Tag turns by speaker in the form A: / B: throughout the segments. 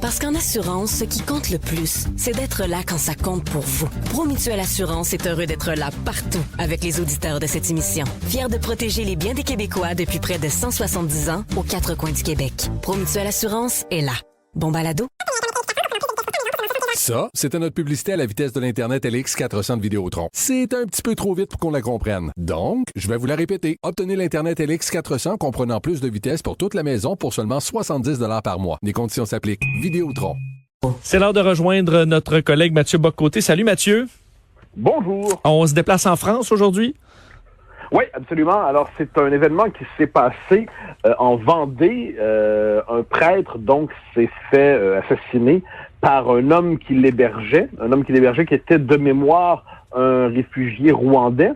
A: Parce qu'en assurance, ce qui compte le plus, c'est d'être là quand ça compte pour vous. Promutuelle Assurance est heureux d'être là partout avec les auditeurs de cette émission. Fiers de protéger les biens des Québécois depuis près de 170 ans aux quatre coins du Québec. Promutuelle Assurance est là. Bon balado?
B: Ça, c'était notre publicité à la vitesse de l'Internet LX400 de Vidéotron. C'est un petit peu trop vite pour qu'on la comprenne. Donc, je vais vous la répéter. Obtenez l'Internet LX400 comprenant plus de vitesse pour toute la maison pour seulement 70 $ par mois. Les conditions s'appliquent. Vidéotron.
C: C'est l'heure de rejoindre notre collègue Mathieu Bock-Côté. Salut Mathieu.
D: Bonjour.
C: On se déplace en France aujourd'hui?
D: Oui, absolument. Alors, c'est un événement qui s'est passé en Vendée. Un prêtre, donc, s'est fait assassiner par un homme qui l'hébergeait, qui était de mémoire un réfugié rwandais,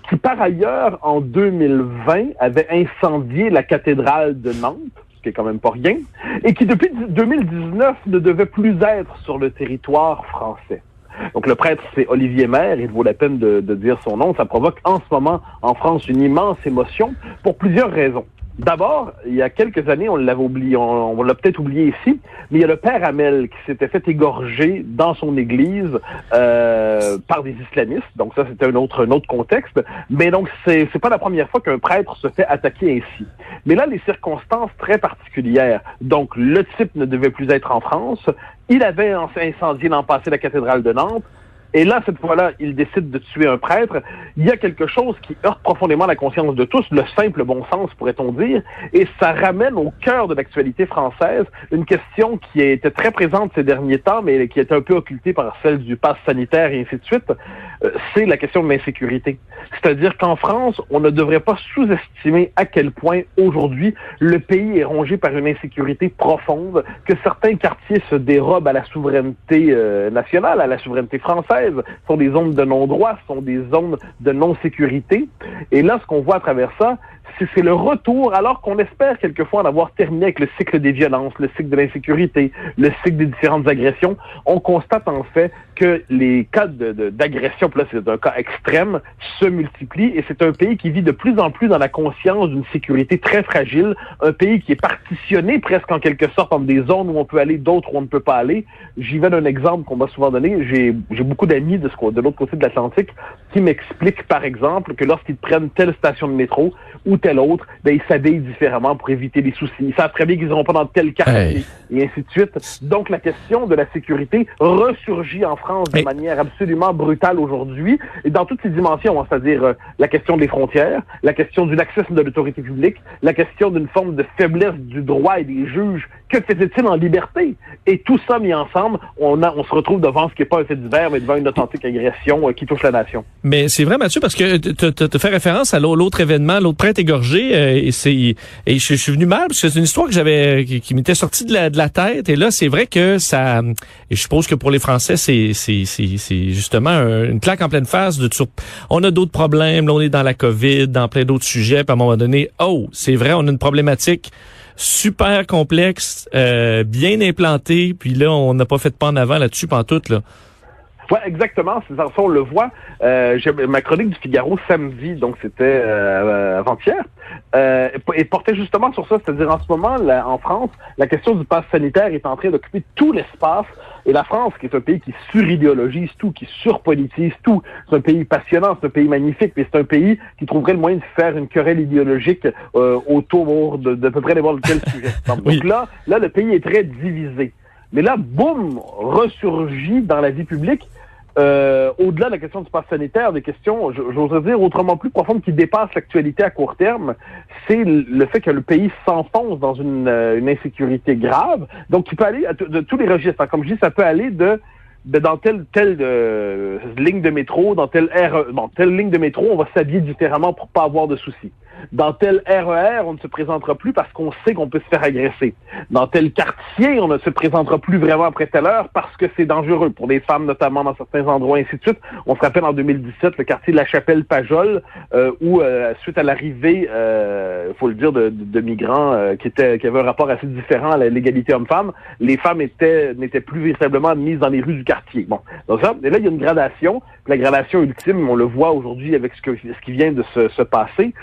D: qui par ailleurs, en 2020, avait incendié la cathédrale de Nantes, ce qui est quand même pas rien, et qui depuis 2019 ne devait plus être sur le territoire français. Donc le prêtre, c'est Olivier Maire, il vaut la peine de dire son nom. Ça provoque en ce moment en France une immense émotion pour plusieurs raisons. D'abord, il y a quelques années, on l'avait oublié, on l'a peut-être oublié ici, mais il y a le père Hamel qui s'était fait égorger dans son église par des islamistes. Donc ça, c'était un autre contexte. Mais donc, c'est pas la première fois qu'un prêtre se fait attaquer ainsi. Mais là, les circonstances très particulières. Donc, le type ne devait plus être en France. Il avait incendié l'an passé la cathédrale de Nantes. Et là, cette fois-là, il décide de tuer un prêtre. Il y a quelque chose qui heurte profondément la conscience de tous, le simple bon sens, pourrait-on dire, et ça ramène au cœur de l'actualité française une question qui était très présente ces derniers temps, mais qui est un peu occultée par celle du pass sanitaire et ainsi de suite, c'est la question de l'insécurité. C'est-à-dire qu'en France, on ne devrait pas sous-estimer à quel point, aujourd'hui, le pays est rongé par une insécurité profonde, que certains quartiers se dérobent à la souveraineté nationale, à la souveraineté française, sont des zones de non-droit, sont des zones de non-sécurité. Et là, ce qu'on voit à travers ça, c'est le retour, alors qu'on espère quelquefois en avoir terminé avec le cycle des violences, le cycle de l'insécurité, le cycle des différentes agressions. On constate en fait que les cas d'agression, là c'est un cas extrême, se multiplient et c'est un pays qui vit de plus en plus dans la conscience d'une sécurité très fragile, un pays qui est partitionné presque en quelque sorte entre des zones où on peut aller, d'autres où on ne peut pas aller. J'y vais d'un exemple qu'on m'a souvent donné. J'ai beaucoup d'amis de l'autre côté de l'Atlantique qui m'expliquent par exemple que lorsqu'ils prennent telle station de métro ou telle autre, ben ils s'habillent différemment pour éviter les soucis. Ils savent très bien qu'ils n'iront pas dans tel quartier, et ainsi de suite. Donc la question de la sécurité ressurgit en France de manière absolument brutale aujourd'hui, et dans toutes ses dimensions, hein, c'est-à-dire la question des frontières, la question du laxisme de l'autorité publique, la question d'une forme de faiblesse du droit et des juges. Que faisait-il en liberté? Et tout ça mis ensemble, on se retrouve devant ce qui n'est pas un fait divers, mais devant une authentique agression qui touche la nation.
C: Mais c'est vrai, Mathieu, parce que tu fais référence à l'autre événement, l'autre prêtre égorgé, et je suis venu mal, parce que c'est une histoire qui m'était sortie de la tête, et là, c'est vrai que ça, et je suppose que pour les Français, c'est justement une claque en pleine face on a d'autres problèmes, là, on est dans la COVID, dans plein d'autres sujets, puis à un moment donné, c'est vrai, on a une problématique super complexe, bien implantée, puis là, on n'a pas fait de pas en avant là-dessus pantoute, là.
D: Ouais, exactement. C'est ça, on le voit. Ma chronique du Figaro samedi, donc c'était avant-hier, et portait justement sur ça. C'est-à-dire en ce moment, en France, la question du pass sanitaire est en train d'occuper tout l'espace. Et la France, qui est un pays qui suridéologise tout, qui surpolitise tout, c'est un pays passionnant, c'est un pays magnifique, mais c'est un pays qui trouverait le moyen de faire une querelle idéologique autour de peu près n'importe quel sujet. Donc là, le pays est très divisé. Mais là, boum, ressurgit dans la vie publique, au-delà de la question du pass sanitaire, des questions, j'oserais dire, autrement plus profondes qui dépassent l'actualité à court terme, c'est le fait que le pays s'enfonce dans une insécurité grave, donc qui peut aller de tous les registres. Comme je dis, ça peut aller dans telle ligne de métro, dans telle ligne de métro, on va s'habiller différemment pour pas avoir de soucis. Dans tel RER, on ne se présentera plus parce qu'on sait qu'on peut se faire agresser. Dans tel quartier, on ne se présentera plus vraiment après telle heure parce que c'est dangereux pour les femmes, notamment dans certains endroits, ainsi de suite. On se rappelle en 2017 le quartier de la Chapelle-Pajol, où suite à l'arrivée, faut le dire, de migrants qui avaient un rapport assez différent à l'égalité homme-femme, les femmes n'étaient plus véritablement admises dans les rues du quartier. Bon, donc ça, et là il y a une gradation. La gradation ultime, on le voit aujourd'hui avec ce qui vient de se passer.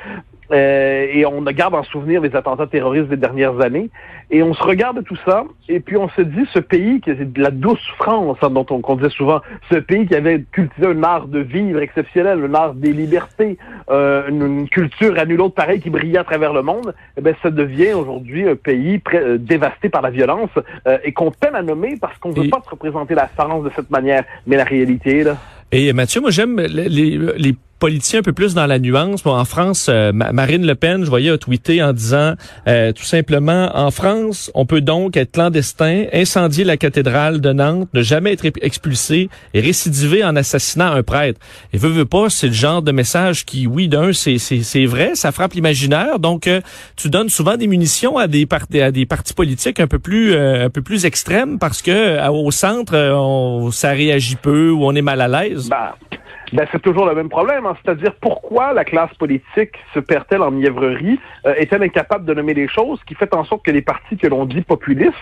D: Et on garde en souvenir les attentats terroristes des dernières années. Et on se regarde tout ça, et puis on se dit, ce pays qui est de la douce France, hein, dont on disait souvent, ce pays qui avait cultivé un art de vivre exceptionnel, un art des libertés, une culture à nul autre pareil qui brillait à travers le monde, eh ben ça devient aujourd'hui un pays dévasté par la violence et qu'on peine à nommer parce qu'on ne veut pas se représenter la France de cette manière. Mais la réalité, là...
C: Et Mathieu, moi j'aime les politiciens un peu plus dans la nuance. Bon, en France, Marine Le Pen, je voyais, a tweeté en disant tout simplement, en France, on peut donc être clandestin, incendier la cathédrale de Nantes, ne jamais être expulsé et récidiver en assassinant un prêtre. Et veut pas, c'est le genre de message qui, oui, c'est vrai, ça frappe l'imaginaire. Donc, tu donnes souvent des munitions à des partis politiques un peu plus extrêmes parce que au centre, ça réagit peu ou on est mal à l'aise.
D: Ben, c'est toujours le même problème, hein. C'est-à-dire pourquoi la classe politique se perd-elle en mièvrerie, est-elle incapable de nommer les choses, qui fait en sorte que les partis que l'on dit populistes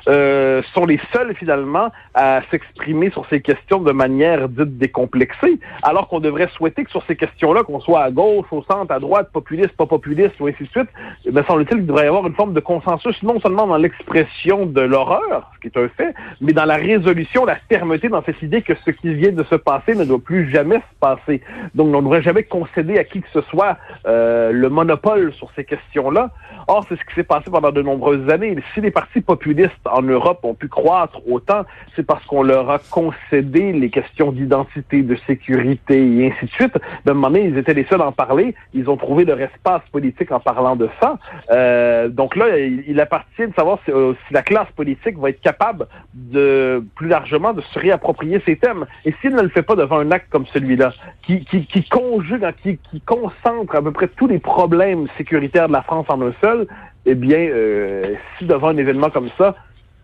D: sont les seuls finalement à s'exprimer sur ces questions de manière dite décomplexée, alors qu'on devrait souhaiter que sur ces questions-là, qu'on soit à gauche, au centre, à droite, populiste, pas populiste, ou ainsi de suite, ben, semble-t-il qu'il devrait y avoir une forme de consensus, non seulement dans l'expression de l'horreur, ce qui est un fait, mais dans la résolution, la fermeté dans cette idée que ce qui vient de se passer ne doit plus jamais se passer. Donc, on ne devrait jamais concéder à qui que ce soit le monopole sur ces questions-là. Or, c'est ce qui s'est passé pendant de nombreuses années. Si les partis populistes en Europe ont pu croître autant, c'est parce qu'on leur a concédé les questions d'identité, de sécurité et ainsi de suite. D'un moment donné, ils étaient les seuls à en parler. Ils ont trouvé leur espace politique en parlant de ça. Donc là, il appartient de savoir si la classe politique va être capable de, plus largement, de se réapproprier ces thèmes. Et s'il ne le fait pas devant un acte comme celui-là, qui conjugue, qui concentre à peu près tous les problèmes sécuritaires de la France en un seul, eh bien, si devant un événement comme ça,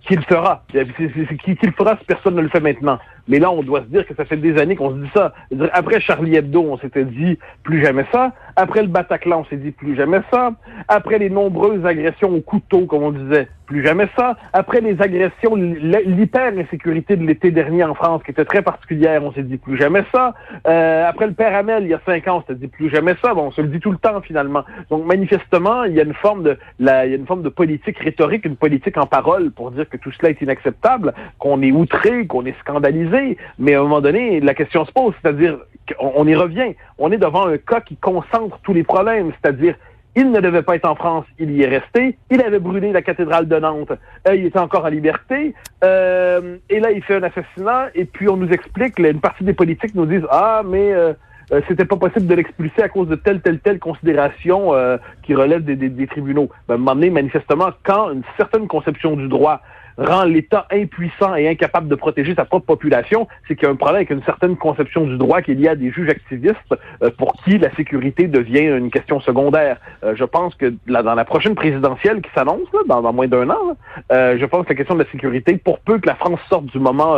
D: qui le fera? Qui le fera si personne ne le fait maintenant? Mais là, on doit se dire que ça fait des années qu'on se dit ça. Après Charlie Hebdo, on s'était dit plus jamais ça. Après le Bataclan, on s'est dit plus jamais ça. Après les nombreuses agressions au couteau, comme on disait, plus jamais ça. Après les agressions, l'hyper-insécurité de l'été dernier en France, qui était très particulière, on s'est dit plus jamais ça. Après le père Hamel, il y a 5 ans, on s'est dit plus jamais ça. Bon, on se le dit tout le temps, finalement. Donc, manifestement, il y a une forme de politique rhétorique, une politique en parole pour dire que tout cela est inacceptable, qu'on est outré, qu'on est scandalisé. Mais à un moment donné, la question se pose, c'est-à-dire qu'on y revient. On est devant un cas qui concentre tous les problèmes, c'est-à-dire il ne devait pas être en France, il y est resté. Il avait brûlé la cathédrale de Nantes. Il était encore en liberté. Et là, il fait un assassinat. Et puis, on nous explique, une partie des politiques nous disent « Ah, mais c'était pas possible de l'expulser à cause de telle considération qui relève des tribunaux. » À un moment donné, manifestement, quand une certaine conception du droit rend l'État impuissant et incapable de protéger sa propre population, c'est qu'il y a un problème avec une certaine conception du droit qu'il y a des juges activistes pour qui la sécurité devient une question secondaire. Je pense que dans la prochaine présidentielle qui s'annonce, dans moins d'un an, je pense que la question de la sécurité, pour peu que la France sorte du moment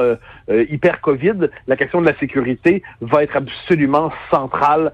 D: hyper Covid, la question de la sécurité va être absolument centrale,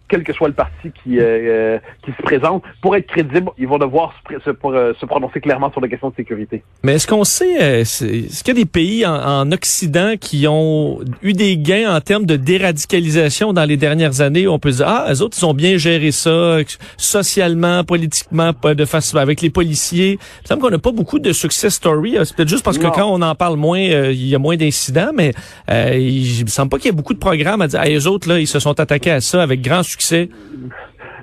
D: quel que soit le parti qui se présente. Pour être crédible, ils vont devoir se prononcer clairement sur la question de sécurité.
C: Mais est-ce qu'on sait, est-ce qu'il y a des pays en Occident qui ont eu des gains en termes de déradicalisation dans les dernières années où on peut se dire, eux autres, ils ont bien géré ça, socialement, politiquement, de face avec les policiers. Il me semble qu'on n'a pas beaucoup de success story. C'est peut-être juste parce que quand on en parle moins, il y a moins d'incidents, mais il me semble pas qu'il y ait beaucoup de programmes à dire, eux autres, là, ils se sont attaqués à ça avec grand succès.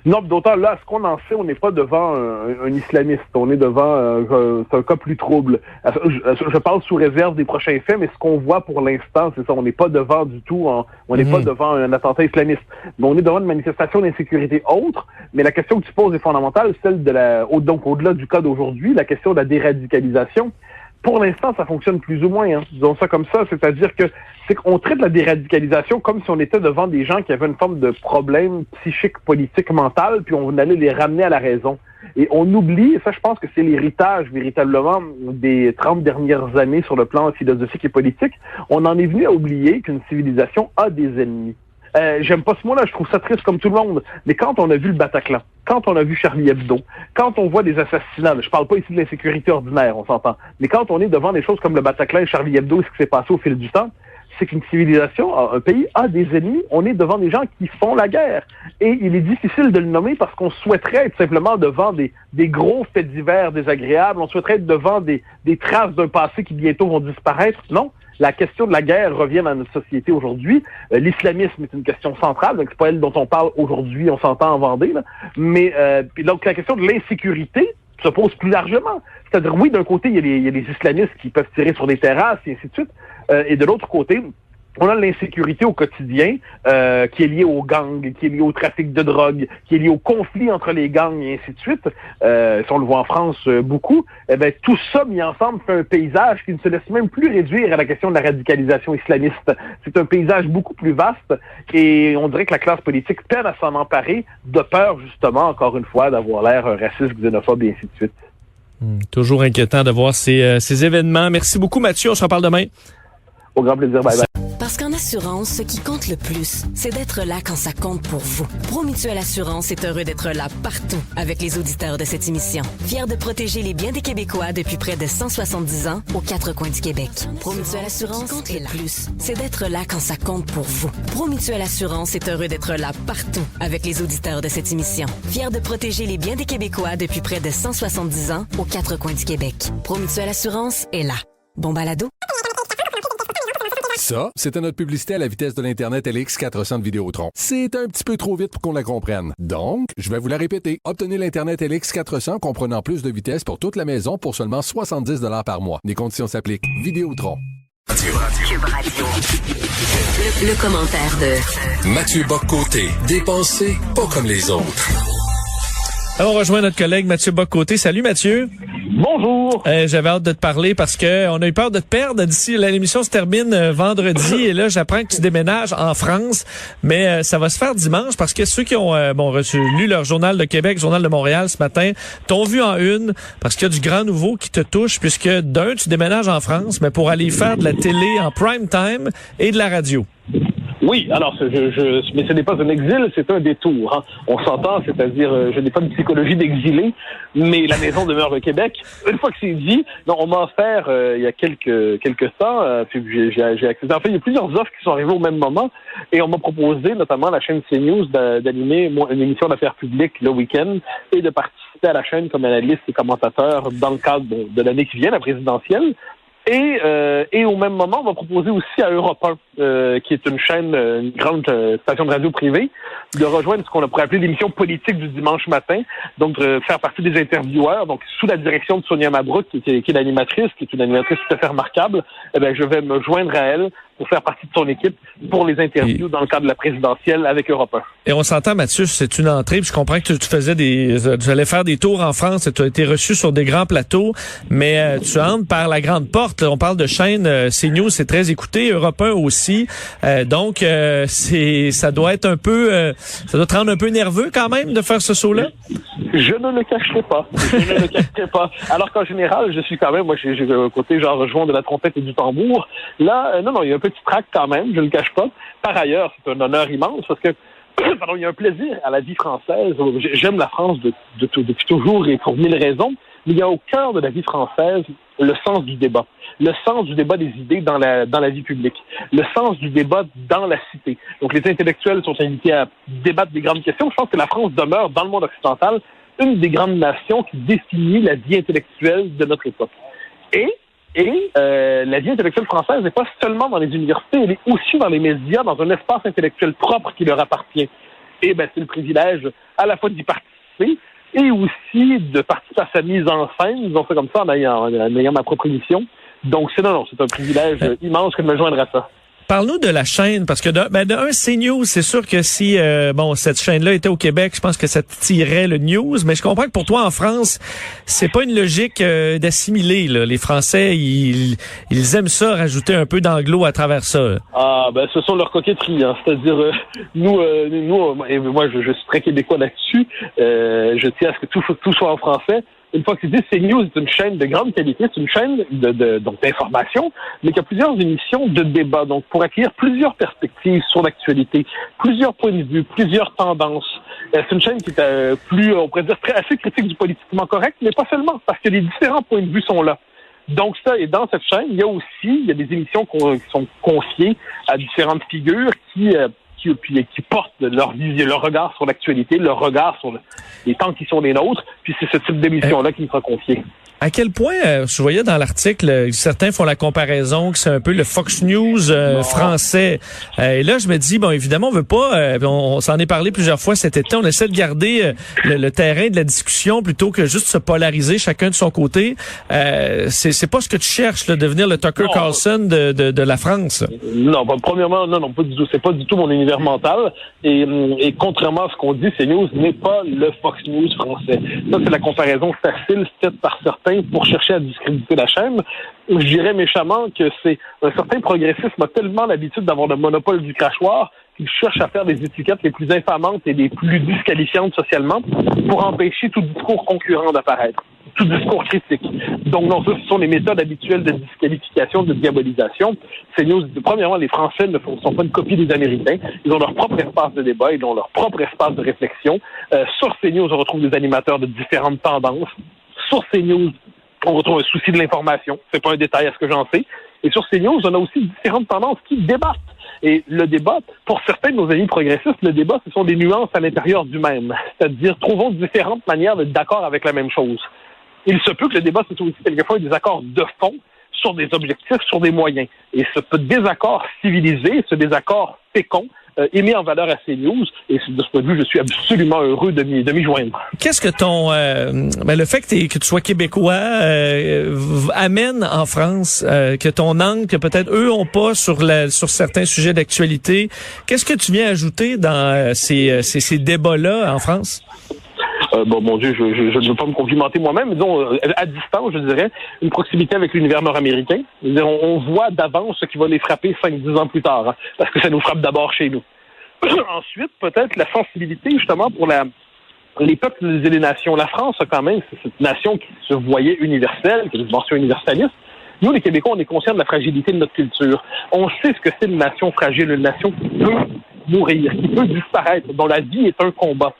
D: Non, d'autant là, ce qu'on en sait, on n'est pas devant un islamiste. On est devant c'est un cas plus trouble. Je parle sous réserve des prochains faits, mais ce qu'on voit pour l'instant, c'est ça. On n'est pas devant du tout, on n'est pas devant un attentat islamiste. Mais on est devant une manifestation d'insécurité autre. Mais la question que tu poses est fondamentale, celle donc au-delà du cas d'aujourd'hui, la question de la déradicalisation. Pour l'instant, ça fonctionne plus ou moins, disons ça comme ça, c'est-à-dire que c'est qu'on traite la déradicalisation comme si on était devant des gens qui avaient une forme de problème psychique, politique, mental, puis on allait les ramener à la raison. Et on oublie, et ça je pense que c'est l'héritage véritablement des 30 dernières années sur le plan philosophique et politique, on en est venu à oublier qu'une civilisation a des ennemis. J'aime pas ce mot-là, je trouve ça triste comme tout le monde. Mais quand on a vu le Bataclan, quand on a vu Charlie Hebdo, quand on voit des assassinats, je parle pas ici de l'insécurité ordinaire, on s'entend, mais quand on est devant des choses comme le Bataclan et Charlie Hebdo et ce qui s'est passé au fil du temps, c'est qu'une civilisation, un pays a des ennemis. On est devant des gens qui font la guerre. Et il est difficile de le nommer parce qu'on souhaiterait être simplement devant des gros faits divers désagréables. On souhaiterait être devant des traces d'un passé qui bientôt vont disparaître. Non. La question de la guerre revient dans notre société aujourd'hui. L'islamisme est une question centrale, donc c'est pas elle dont on parle aujourd'hui, on s'entend en Vendée, là. Mais donc la question de l'insécurité se pose plus largement. C'est-à-dire, oui, d'un côté, il y a les islamistes qui peuvent tirer sur des terrasses et ainsi de suite, et de l'autre côté, on a l'insécurité au quotidien qui est liée aux gangs, qui est liée au trafic de drogue, qui est liée au conflit entre les gangs et ainsi de suite. Si on le voit en France beaucoup, eh ben tout ça mis ensemble fait un paysage qui ne se laisse même plus réduire à la question de la radicalisation islamiste. C'est un paysage beaucoup plus vaste et on dirait que la classe politique peine à s'en emparer de peur justement, encore une fois, d'avoir l'air raciste, xénophobe et ainsi de suite.
C: Toujours inquiétant de voir ces événements. Merci beaucoup Mathieu, on se reparle demain.
D: Au grand plaisir, bye bye.
A: Parce qu'en assurance, ce qui compte le plus, c'est d'être là quand ça compte pour vous. Promutuelle Assurance est heureux d'être là partout avec les auditeurs de cette émission. Fier de protéger les biens des Québécois depuis près de 170 ans aux quatre coins du Québec. Promutuelle Assurance compte le plus, c'est d'être là quand ça compte pour vous. Promutuelle Assurance est heureux d'être là partout avec les auditeurs de cette émission. Fier de protéger les biens des Québécois depuis près de 170 ans aux quatre coins du Québec. Promutuelle Assurance est là. Bon balado.
B: Ça, c'était notre publicité à la vitesse de l'Internet LX400 de Vidéotron. C'est un petit peu trop vite pour qu'on la comprenne. Donc, je vais vous la répéter. Obtenez l'Internet LX400 comprenant plus de vitesse pour toute la maison pour seulement 70 $ par mois. Les conditions s'appliquent. Vidéotron.
E: Cube Radio. Le commentaire de
F: Mathieu Bock-Côté. Dépensé pas comme les autres.
C: Alors, on rejoint notre collègue Mathieu Bock-Côté. Salut Mathieu.
D: Bonjour.
C: J'avais hâte de te parler parce que on a eu peur de te perdre d'ici. L'émission se termine vendredi et là, j'apprends que tu déménages en France, mais ça va se faire dimanche parce que ceux qui ont lu leur Journal de Québec, Journal de Montréal ce matin, t'ont vu en une parce qu'il y a du grand nouveau qui te touche puisque d'un, tu déménages en France, mais pour aller faire de la télé en prime time et de la radio.
D: Oui, alors, mais ce n'est pas un exil, c'est un détour. Hein. On s'entend, c'est-à-dire, je n'ai pas de psychologie d'exilé, mais la maison demeure le Québec. Une fois que c'est dit, non, on m'a offert il y a quelques temps, puis j'ai accédé. En fait, il y a plusieurs offres qui sont arrivées au même moment, et on m'a proposé, notamment à la chaîne CNews, d'animer une émission d'affaires publiques le week-end et de participer à la chaîne comme analyste et commentateur dans le cadre de l'année qui vient, la présidentielle. Et au même moment, on va proposer aussi à Europe 1, qui est une chaîne, une grande station de radio privée, de rejoindre ce qu'on pourrait appeler l'émission politique du dimanche matin, donc de faire partie des intervieweurs, donc sous la direction de Sonia Mabrouk, qui est l'animatrice, qui est une animatrice tout à fait remarquable. Eh bien, je vais me joindre à elle pour faire partie de son équipe pour les interviews dans le cadre de la présidentielle avec Europe 1.
C: Et on s'entend, Mathieu, c'est une entrée, puis je comprends que tu allais faire des tours en France et tu as été reçu sur des grands plateaux, mais tu entres par la grande porte. Là, on parle de chaîne CNews, c'est très écouté, Europe 1 aussi. Donc, ça doit être un peu, ça doit te rendre un peu nerveux quand même de faire ce saut-là?
D: Je ne le cacherai pas. Alors qu'en général, je suis quand même, moi, j'ai un côté genre jouant de la trompette et du tambour. Là, non, il y a un petit trac quand même, je ne le cache pas. Par ailleurs, c'est un honneur immense parce que il y a un plaisir à la vie française. J'aime la France depuis toujours et pour 1000 raisons, mais il y a au cœur de la vie française le sens du débat. Le sens du débat des idées dans la vie publique. Le sens du débat dans la cité. Donc les intellectuels sont invités à débattre des grandes questions. Je pense que la France demeure, dans le monde occidental, une des grandes nations qui définit la vie intellectuelle de notre époque. Et la vie intellectuelle française n'est pas seulement dans les universités, elle est aussi dans les médias, dans un espace intellectuel propre qui leur appartient. Et c'est le privilège à la fois d'y participer et aussi de participer à sa mise en scène, disons ça comme ça, en ayant ma propre émission. Donc c'est un privilège immense que de me joindre à ça.
C: Parle-nous de la chaîne, parce que de CNews, c'est sûr que si cette chaîne-là était au Québec, je pense que ça tirait le news, mais je comprends que pour toi en France, c'est pas une logique d'assimiler. Là. Les Français, ils aiment ça, rajouter un peu d'anglo à travers ça.
D: Ah ce sont leurs coquetteries, hein. C'est-à-dire nous et moi je suis très québécois là-dessus. Je tiens à ce que tout soit en français. Une fois que c'est dit, CNews est une chaîne de grande qualité, c'est une chaîne donc d'information, mais qui a plusieurs émissions de débat, donc pour accueillir plusieurs perspectives sur l'actualité, plusieurs points de vue, plusieurs tendances. C'est une chaîne qui est plus, on pourrait dire, assez critique du politiquement correct, mais pas seulement, parce que les différents points de vue sont là. Donc ça, et dans cette chaîne, il y a des émissions qui sont confiées à différentes figures qui portent leur regard sur l'actualité, leur regard sur les temps qui sont les nôtres, puis c'est ce type d'émission-là qui nous sera confié.
C: À quel point, je voyais dans l'article, certains font la comparaison que c'est un peu le Fox News français. Et là, je me dis, bon, évidemment, on veut pas, on s'en est parlé plusieurs fois cet été, on essaie de garder le terrain de la discussion plutôt que juste se polariser chacun de son côté. C'est pas ce que tu cherches, là, devenir le Tucker Carlson de la France.
D: Non, premièrement, non, pas du tout. C'est pas du tout mon univers mental. Et contrairement à ce qu'on dit, CNews n'est pas le Fox News français. Ça, c'est la comparaison facile faite par certains pour chercher à discréditer la chaîne. Je dirais méchamment que c'est un certain progressisme a tellement l'habitude d'avoir le monopole du crachoir qu'il cherche à faire des étiquettes les plus infamantes et les plus disqualifiantes socialement pour empêcher tout discours concurrent d'apparaître, tout discours critique. Donc non, ça, ce sont les méthodes habituelles de disqualification, de diabolisation. CNews, premièrement, les Français ne sont pas une copie des Américains. Ils ont leur propre espace de débat, ils ont leur propre espace de réflexion. Sur CNews, on retrouve des animateurs de différentes tendances. Sur CNews, on retrouve un souci de l'information. C'est pas un détail à ce que j'en sais. Et sur CNews, on a aussi différentes tendances qui débattent. Et le débat, pour certains de nos amis progressistes, le débat, ce sont des nuances à l'intérieur du même. C'est-à-dire, trouvons différentes manières d'être d'accord avec la même chose. Il se peut que le débat, ce soit aussi quelquefois des accords de fond sur des objectifs, sur des moyens. Et ce désaccord civilisé, ce désaccord fécond, est mis en valeur à CNews, et de ce point de vue, je suis absolument heureux de m'y joindre.
C: Qu'est-ce que le fait que tu sois québécois amène en France, que ton angle, que peut-être eux ont pas sur certains sujets d'actualité, qu'est-ce que tu viens ajouter dans ces débats-là en France?
D: Bon, mon Dieu, je ne veux pas me complimenter moi-même, mais disons, à distance, je dirais, une proximité avec l'univers nord-américain. On voit d'avance ce qui va les frapper 5-10 ans plus tard, hein, parce que ça nous frappe d'abord chez nous. Ensuite, peut-être la sensibilité, justement, pour les peuples et les nations. La France, quand même, c'est cette nation qui se voyait universelle, qui a une dimension universaliste. Nous, les Québécois, on est conscients de la fragilité de notre culture. On sait ce que c'est une nation fragile, une nation qui peut mourir, qui peut disparaître, dont la vie est un combat.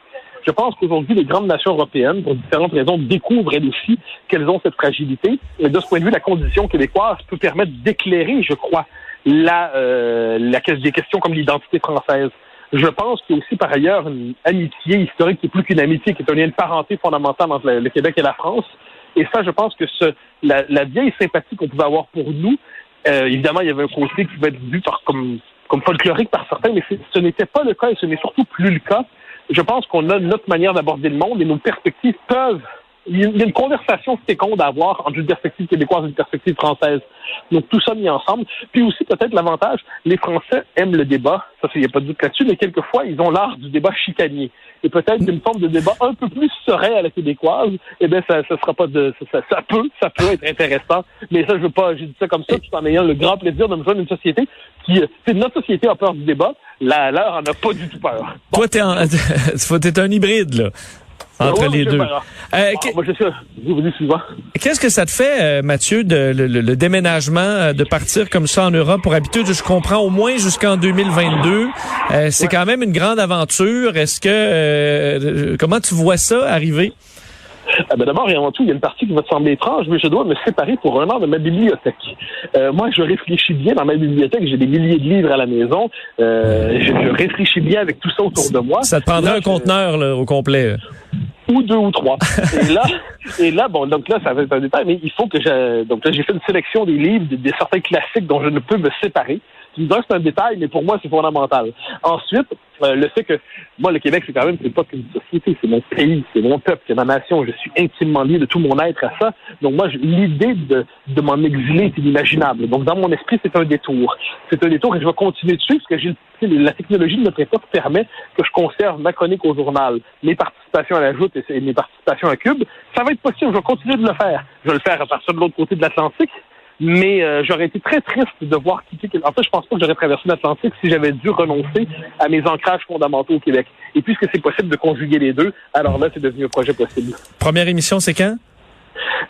D: Je pense qu'aujourd'hui, les grandes nations européennes, pour différentes raisons, découvrent elles aussi qu'elles ont cette fragilité. Et de ce point de vue, la condition québécoise peut permettre d'éclairer, je crois, des questions comme l'identité française. Je pense qu'il y a aussi, par ailleurs, une amitié historique qui est plus qu'une amitié, qui est un lien de parenté fondamental entre le Québec et la France. Et ça, je pense que la vieille sympathie qu'on pouvait avoir pour nous, évidemment, il y avait un côté qui pouvait être vu comme folklorique par certains, mais ce n'était pas le cas et ce n'est surtout plus le cas. Je pense qu'on a notre manière d'aborder le monde et nos perspectives peuvent... Il y a une conversation féconde à avoir entre une perspective québécoise et une perspective française. Donc, tout ça mis ensemble. Puis aussi, peut-être l'avantage, les Français aiment le débat. Ça, il n'y a pas de doute là-dessus, mais quelquefois, ils ont l'art du débat chicanier. Et peut-être qu'une forme de débat un peu plus serein à la québécoise, eh bien, ça sera pas ça peut être intéressant. Mais ça, j'ai dit ça comme ça, tout en ayant le grand plaisir de me joindre une société notre société a peur du débat. La leur en a pas du tout peur. Bon.
C: Toi, t'es un hybride, là. Entre les deux.
D: Moi, je suis... Vas-y, suivant.
C: Qu'est-ce que ça te fait, Mathieu, le déménagement, de partir comme ça en Europe pour habiter, je comprends, au moins jusqu'en 2022? C'est quand même une grande aventure. Est-ce que... comment tu vois ça arriver?
D: D'abord et avant tout, il y a une partie qui va te sembler étrange, mais je dois me séparer pour un an de ma bibliothèque. Moi, je réfléchis bien dans ma bibliothèque. J'ai des milliers de livres à la maison. Je réfléchis bien avec tout ça autour de moi.
C: Ça te prendrait un conteneur là, au complet.
D: Ou 2 ou 3. Et là, bon, donc là, ça va être un détail, mais il faut que donc là, j'ai fait une sélection des livres, des certains classiques dont je ne peux me séparer. Tu me diras que c'est un détail, mais pour moi, c'est fondamental. Ensuite, le fait que, moi, le Québec, c'est pas qu'une société, c'est mon pays, c'est mon peuple, c'est ma nation. Je suis intimement lié de tout mon être à ça. Donc, moi, l'idée de m'en exiler est inimaginable. Donc, dans mon esprit, c'est un détour. C'est un détour et je vais continuer dessus parce que la technologie de notre époque permet que je conserve ma chronique au journal, mes participations à la Joute et mes participations à Cube. Ça va être possible, je vais continuer de le faire. Je vais le faire à partir de l'autre côté de l'Atlantique. Mais j'aurais été très triste de voir quitter... En fait, je pense pas que j'aurais traversé l'Atlantique si j'avais dû renoncer à mes ancrages fondamentaux au Québec. Et puisque c'est possible de conjuguer les deux, alors là, c'est devenu un projet possible.
C: Première émission, c'est quand?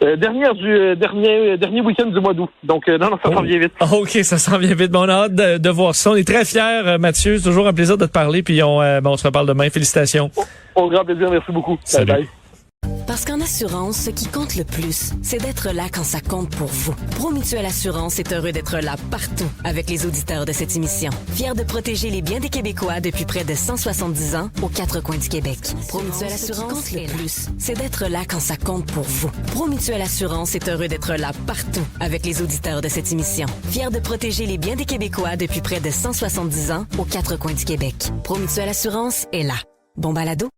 D: Dernier week-end du mois d'août. Donc, non, ça s'en vient vite.
C: OK, ça s'en vient vite. Bon, on a hâte de voir ça. On est très fiers, Mathieu. C'est toujours un plaisir de te parler. Puis on se reparle demain. Félicitations.
D: Au grand plaisir. Merci beaucoup.
C: Salut.
D: Bye bye.
A: Parce qu'en assurance, ce qui compte le plus, c'est d'être là quand ça compte pour vous. Promutuelle Assurance est heureux d'être là partout avec les auditeurs de cette émission. Fier de protéger les biens des Québécois depuis près de 170 ans aux quatre coins du Québec. Promutuelle Assurance, le plus, c'est d'être là quand ça compte pour vous. Promutuelle Assurance est heureux d'être là partout avec les auditeurs de cette émission. Fier de protéger les biens des Québécois depuis près de 170 ans aux quatre coins du Québec. Promutuelle Assurance est là. Bon balado.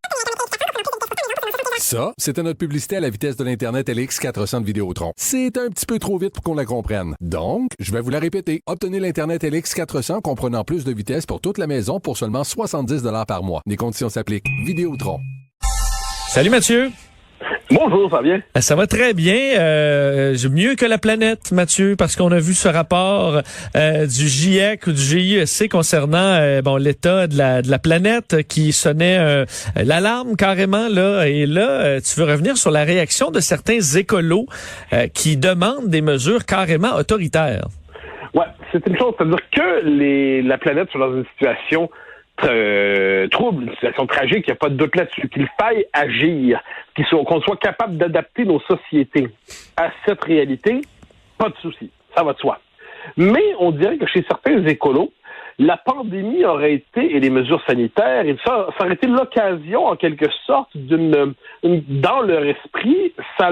B: Ça, c'était notre publicité à la vitesse de l'Internet LX400 de Vidéotron. C'est un petit peu trop vite pour qu'on la comprenne. Donc, je vais vous la répéter. Obtenez l'Internet LX400 comprenant plus de vitesse pour toute la maison pour seulement 70 $ par mois. Les conditions s'appliquent. Vidéotron.
C: Salut Mathieu.
D: Bonjour, ça va bien?
C: Ça va très bien. Mieux que la planète, Mathieu, parce qu'on a vu ce rapport du GIEC ou du GIEC concernant l'état de la planète qui sonnait l'alarme carrément là. Et là, tu veux revenir sur la réaction de certains écolos qui demandent des mesures carrément autoritaires.
D: Ouais, c'est une chose, c'est-à-dire que la planète soit dans une situation trouble, une situation tragique, il n'y a pas de doute là-dessus, qu'il faille agir, qu'on soit capable d'adapter nos sociétés à cette réalité, pas de souci, ça va de soi. Mais on dirait que chez certains écolos, la pandémie aurait été, et les mesures sanitaires, et ça aurait été l'occasion, en quelque sorte, dans leur esprit, ça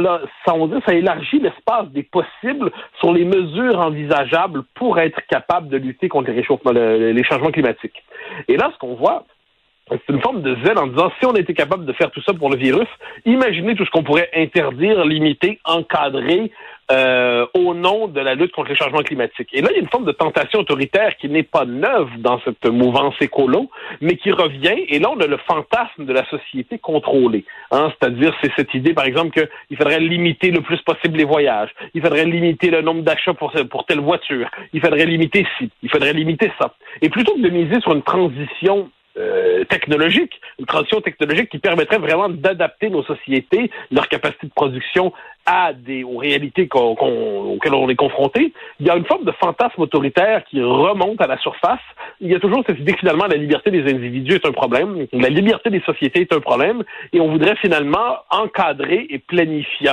D: élargit l'espace des possibles sur les mesures envisageables pour être capable de lutter contre les changements climatiques. Et là, ce qu'on voit, c'est une forme de zèle en disant, si on était capable de faire tout ça pour le virus, imaginez tout ce qu'on pourrait interdire, limiter, encadrer, au nom de la lutte contre les changements climatiques. Et là, il y a une forme de tentation autoritaire qui n'est pas neuve dans cette mouvance écolo, mais qui revient, et là, on a le fantasme de la société contrôlée. C'est-à-dire, c'est cette idée, par exemple, qu'il faudrait limiter le plus possible les voyages, il faudrait limiter le nombre d'achats pour telle voiture, il faudrait limiter ci, il faudrait limiter ça. Et plutôt que de miser sur une transition une transition technologique qui permettrait vraiment d'adapter nos sociétés, leur capacité de production aux réalités auxquelles on est confronté. Il y a une forme de fantasme autoritaire qui remonte à la surface. Il y a toujours cette idée que finalement la liberté des individus est un problème, la liberté des sociétés est un problème, et on voudrait finalement encadrer et planifier,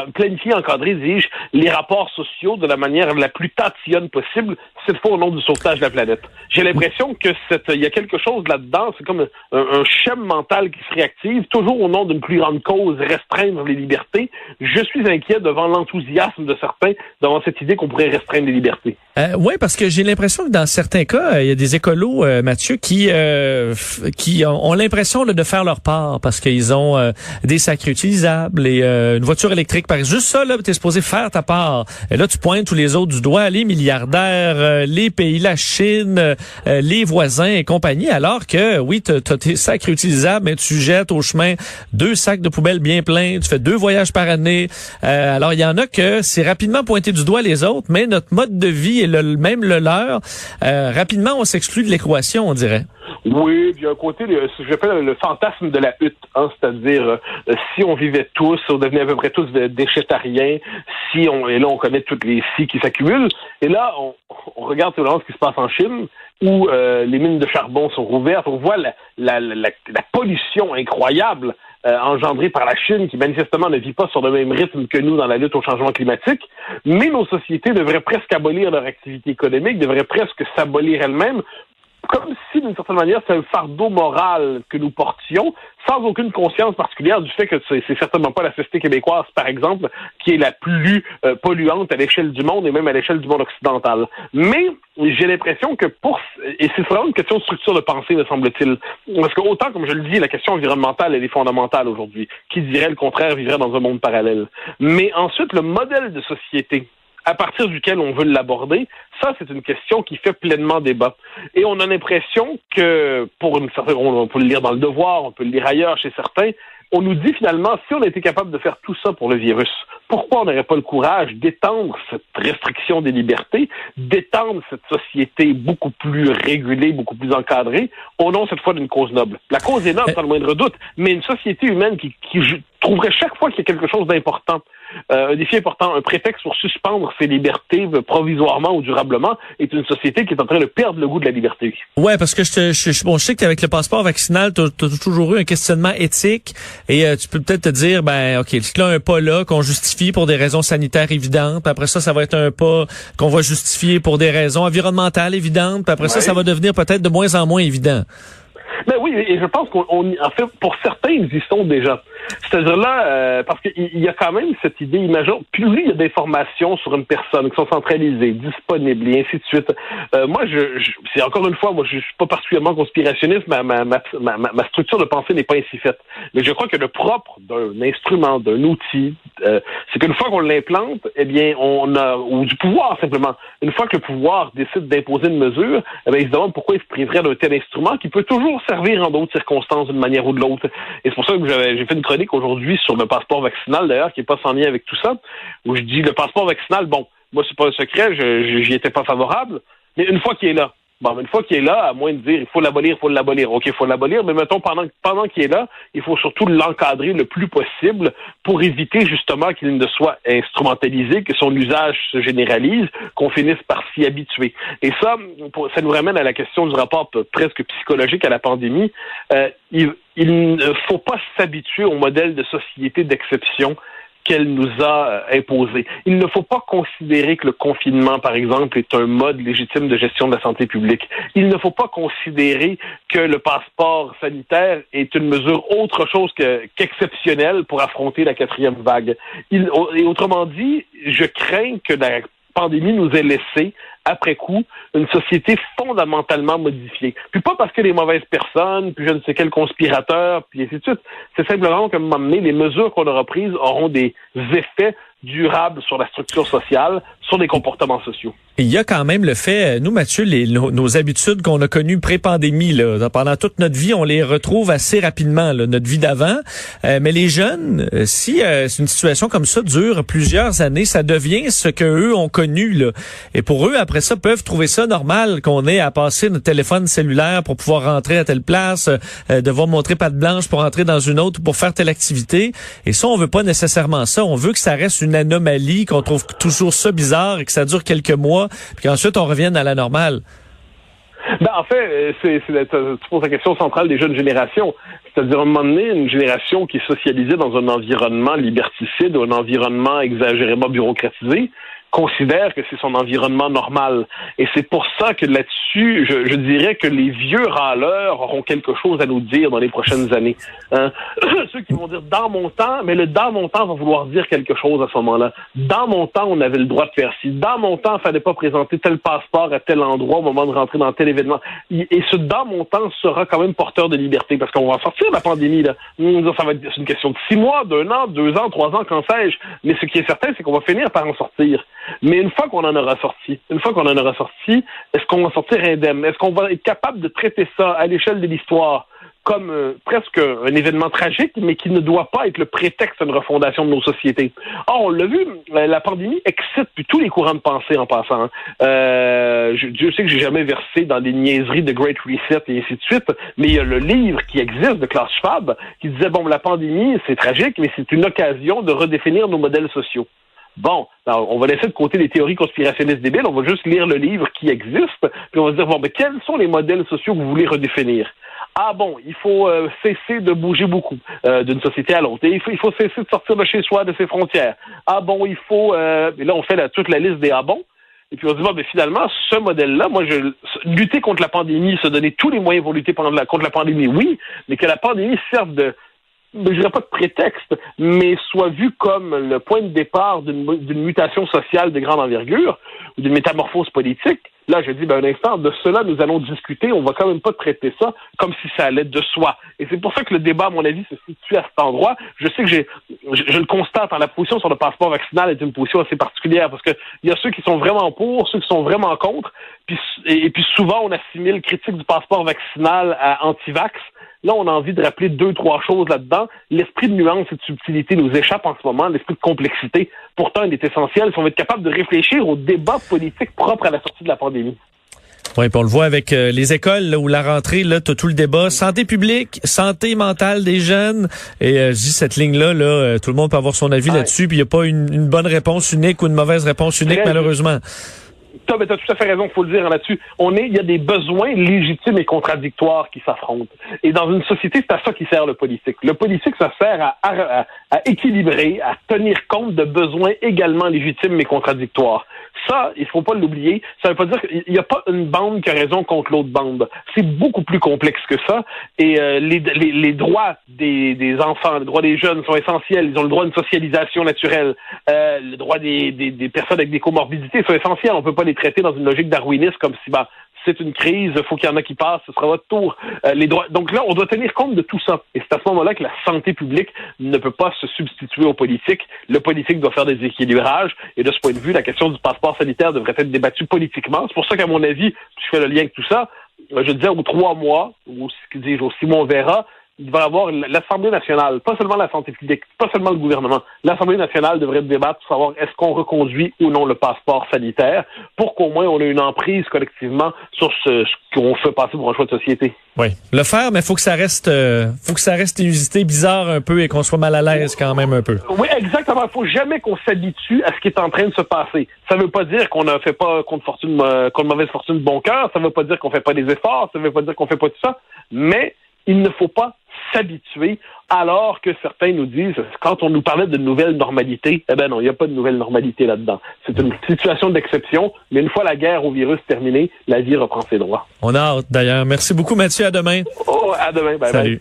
D: encadrer, dis-je, les rapports sociaux de la manière la plus tatillonne possible, cette fois au nom du sauvetage de la planète. J'ai l'impression que il y a quelque chose là-dedans, c'est comme un schème mental qui se réactive, toujours au nom d'une plus grande cause, restreindre les libertés. Je suis inquiet devant l'enthousiasme de certains, devant cette idée qu'on pourrait restreindre les libertés.
C: Oui, parce que j'ai l'impression que dans certains cas, il y a des écolos, Mathieu, qui ont l'impression de faire leur part parce qu'ils ont des sacs réutilisables et une voiture électrique. Par exemple, juste ça, là, t'es supposé faire ta part. Et là, tu pointes tous les autres du doigt, les milliardaires, les pays, la Chine, les voisins et compagnie, alors que, oui, t'as tes sacs réutilisables, mais tu jettes au chemin 2 sacs de poubelle bien pleins, tu fais 2 voyages par année. Alors, il y en a que c'est rapidement pointé du doigt les autres, mais notre mode de vie est même le leur. Rapidement, on s'exclut de l'équation, on dirait.
D: Oui, puis il y a un côté, ce que j'appelle le fantasme de la hutte, c'est-à-dire si on vivait tous, on devenait à peu près tous déchétariens, et là on connaît toutes les si qui s'accumulent, et là on regarde tout le ce qui se passe en Chine, où les mines de charbon sont rouvertes, on voit la pollution incroyable engendrée par la Chine, qui manifestement ne vit pas sur le même rythme que nous dans la lutte au changement climatique, mais nos sociétés devraient presque abolir leur activité économique, devraient presque s'abolir elles-mêmes, comme si, d'une certaine manière, c'est un fardeau moral que nous portions, sans aucune conscience particulière du fait que c'est certainement pas la société québécoise, par exemple, qui est la plus polluante à l'échelle du monde et même à l'échelle du monde occidental. Mais j'ai l'impression que et c'est vraiment une question de structure de pensée, me semble-t-il. Parce que autant, comme je le dis, la question environnementale, elle est fondamentale aujourd'hui. Qui dirait le contraire vivrait dans un monde parallèle. Mais ensuite, le modèle de société à partir duquel on veut l'aborder, ça, c'est une question qui fait pleinement débat. Et on a l'impression que, on peut le lire dans Le Devoir, on peut le lire ailleurs chez certains, on nous dit finalement, si on était capable de faire tout ça pour le virus, pourquoi on n'aurait pas le courage d'étendre cette restriction des libertés, d'étendre cette société beaucoup plus régulée, beaucoup plus encadrée, au nom cette fois d'une cause noble. La cause est noble, sans le moindre doute, mais une société humaine qui trouverait chaque fois qu'il y a quelque chose d'important, un défi important, un prétexte pour suspendre ses libertés provisoirement ou durablement est une société qui est en train de perdre le goût de la liberté.
C: Ouais, parce que je sais qu'avec le passeport vaccinal, t'as toujours eu un questionnement éthique et tu peux peut-être te dire, ben, OK, c'est là un pas là qu'on justifie pour des raisons sanitaires évidentes, puis après ça va être un pas qu'on va justifier pour des raisons environnementales évidentes, puis après ça va devenir peut-être de moins en moins évident.
D: Ben oui, et je pense en fait, pour certains, ils y sont déjà. C'est-à-dire là, parce qu'il y a quand même cette idée, imagine, plus il y a d'informations sur une personne qui sont centralisées, disponibles et ainsi de suite. Moi, c'est encore une fois, moi, je suis pas particulièrement conspirationniste, ma structure de pensée n'est pas ainsi faite. Mais je crois que le propre d'un instrument, d'un outil, c'est qu'une fois qu'on l'implante, eh bien, ou du pouvoir simplement, une fois que le pouvoir décide d'imposer une mesure, eh bien, ils se demandent pourquoi il se priverait d'un tel instrument qui peut toujours servir en d'autres circonstances d'une manière ou de l'autre. Et c'est pour ça que j'ai fait une chronique aujourd'hui sur le passeport vaccinal, d'ailleurs, qui n'est pas sans lien avec tout ça, où je dis le passeport vaccinal, bon, moi, c'est pas un secret, j'y étais pas favorable, mais une fois qu'il est là, une fois qu'il est là, à moins de dire il faut l'abolir. OK, il faut l'abolir, mais mettons, pendant qu'il est là, il faut surtout l'encadrer le plus possible pour éviter justement qu'il ne soit instrumentalisé, que son usage se généralise, qu'on finisse par s'y habituer. Et ça nous ramène à la question du rapport presque psychologique à la pandémie. Il ne faut pas s'habituer au modèle de société d'exception qu'elle nous a imposé. Il ne faut pas considérer que le confinement, par exemple, est un mode légitime de gestion de la santé publique. Il ne faut pas considérer que le passeport sanitaire est une mesure autre chose qu'exceptionnelle pour affronter la 4e vague. Et autrement dit, je crains que la pandémie nous ait laissé, après coup, une société fondamentalement modifiée. Puis pas parce que les mauvaises personnes, puis je ne sais quel conspirateur, puis ainsi de suite. C'est simplement qu'à un moment donné, les mesures qu'on aura prises auront des effets durables sur la structure sociale, sur les comportements sociaux.
C: Il y a quand même le fait, nous Mathieu, nos habitudes qu'on a connues pré-pandémie, là, pendant toute notre vie, on les retrouve assez rapidement, là, notre vie d'avant. Mais les jeunes, si c'est une situation comme ça dure plusieurs années, ça devient ce que eux ont connu, là. Et pour eux, après ça, peuvent trouver ça normal qu'on ait à passer notre téléphone cellulaire pour pouvoir rentrer à telle place, devoir montrer patte blanche pour entrer dans une autre ou pour faire telle activité. Et ça, on veut pas nécessairement ça. On veut que ça reste une anomalie, qu'on trouve toujours ça bizarre et que ça dure quelques mois, puis qu'ensuite on revienne à la normale.
D: En fait, tu poses la question centrale des jeunes générations. C'est-à-dire, à un moment donné, une génération qui est socialisée dans un environnement liberticide ou un environnement exagérément bureaucratisé, considère que c'est son environnement normal. Et c'est pour ça que là-dessus, je dirais que les vieux râleurs auront quelque chose à nous dire dans les prochaines années. Hein? Ceux qui vont dire « dans mon temps », mais le « dans mon temps » va vouloir dire quelque chose à ce moment-là. Dans mon temps, on avait le droit de faire ci. Dans mon temps, il fallait pas présenter tel passeport à tel endroit au moment de rentrer dans tel événement. Et ce « dans mon temps » sera quand même porteur de liberté, parce qu'on va sortir de la pandémie, là. Ça va être une question de 6 mois, d'1 an, 2 ans, 3 ans, qu'en sais-je. Mais ce qui est certain, c'est qu'on va finir par en sortir. Mais une fois qu'on en aura sorti, est-ce qu'on va sortir indemne? Est-ce qu'on va être capable de traiter ça à l'échelle de l'histoire comme presque un événement tragique, mais qui ne doit pas être le prétexte d'une refondation de nos sociétés? Or, on l'a vu, la pandémie excite puis tous les courants de pensée en passant. Dieu sait que j'ai jamais versé dans des niaiseries de Great Reset et ainsi de suite, mais il y a le livre qui existe de Klaus Schwab qui disait, bon, la pandémie, c'est tragique, mais c'est une occasion de redéfinir nos modèles sociaux. Bon, alors, on va laisser de côté les théories conspirationnistes débiles, on va juste lire le livre qui existe, puis on va se dire, bon, mais quels sont les modèles sociaux que vous voulez redéfinir? Ah bon, il faut cesser de bouger beaucoup d'une société à l'autre. Et il faut cesser de sortir de chez soi, de ses frontières. Ah bon, il faut... et là, on fait toute la liste des ah bon. Et puis on se dit, bon, mais finalement, ce modèle-là, lutter contre la pandémie, se donner tous les moyens pour lutter contre la pandémie, oui, mais que la pandémie serve je dirais pas de prétexte, mais soit vu comme le point de départ d'une mutation sociale de grande envergure, ou d'une métamorphose politique. Là, je dis, un instant, de cela, nous allons discuter, on va quand même pas traiter ça comme si ça allait de soi. Et c'est pour ça que le débat, à mon avis, se situe à cet endroit. Je sais que je le constate, la position sur le passeport vaccinal est une position assez particulière, parce que il y a ceux qui sont vraiment pour, ceux qui sont vraiment contre, et puis souvent, on assimile critique du passeport vaccinal à anti-vax. Là, on a envie de rappeler 2-3 choses là-dedans. L'esprit de nuance et de subtilité nous échappe en ce moment, l'esprit de complexité. Pourtant, il est essentiel si on va être capable de réfléchir au débat politique propre à la sortie de la pandémie.
C: Oui, puis on le voit avec les écoles là, où la rentrée, là, t'as tout le débat. Santé publique, santé mentale des jeunes. Et je dis cette ligne-là, tout le monde peut avoir son avis là-dessus. Puis il n'y a pas une bonne réponse unique ou une mauvaise réponse unique, malheureusement.
D: T'as tout à fait raison, faut le dire là-dessus. Il y a des besoins légitimes et contradictoires qui s'affrontent. Et dans une société, c'est à ça qui sert le politique. Le politique, ça sert à équilibrer, à tenir compte de besoins également légitimes mais contradictoires. Ça, il faut pas l'oublier. Ça veut pas dire qu'il n'y a pas une bande qui a raison contre l'autre bande. C'est beaucoup plus complexe que ça. Et les droits des enfants, les droits des jeunes sont essentiels. Ils ont le droit à une socialisation naturelle. Le droit des personnes avec des comorbidités sont essentiels. On peut pas les traiter dans une logique darwiniste comme si c'est une crise, il faut qu'il y en a qui passent, ce sera votre tour. Les droits. Donc là, on doit tenir compte de tout ça. Et c'est à ce moment-là que la santé publique ne peut pas se substituer aux politiques. Le politique doit faire des équilibrages. Et de ce point de vue, la question du passeport sanitaire devrait être débattue politiquement. C'est pour ça qu'à mon avis, je fais le lien avec tout ça, je disais aux 3 mois, ou ce qu'ils disent, aux 6 mois, on verra, il va y avoir l'Assemblée nationale, pas seulement la santé publique, pas seulement le gouvernement. L'Assemblée nationale devrait débattre pour savoir est-ce qu'on reconduit ou non le passeport sanitaire pour qu'au moins on ait une emprise collectivement sur ce qu'on fait passer pour un choix de société.
C: Oui, le faire, mais faut que ça reste inusité, bizarre un peu et qu'on soit mal à l'aise quand même un peu.
D: Oui, exactement. Il faut jamais qu'on s'habitue à ce qui est en train de se passer. Ça veut pas dire qu'on ne fait pas contre mauvaise fortune de bon cœur. Ça veut pas dire qu'on fait pas des efforts. Ça veut pas dire qu'on fait pas tout ça. Mais il ne faut pas s'habituer, alors que certains nous disent, quand on nous parlait de nouvelle normalité, non, il n'y a pas de nouvelle normalité là-dedans. C'est une situation d'exception, mais une fois la guerre au virus terminée, la vie reprend ses droits.
C: On a hâte d'ailleurs. Merci beaucoup Mathieu, à demain.
D: Oh, à demain. Bye.
C: Salut.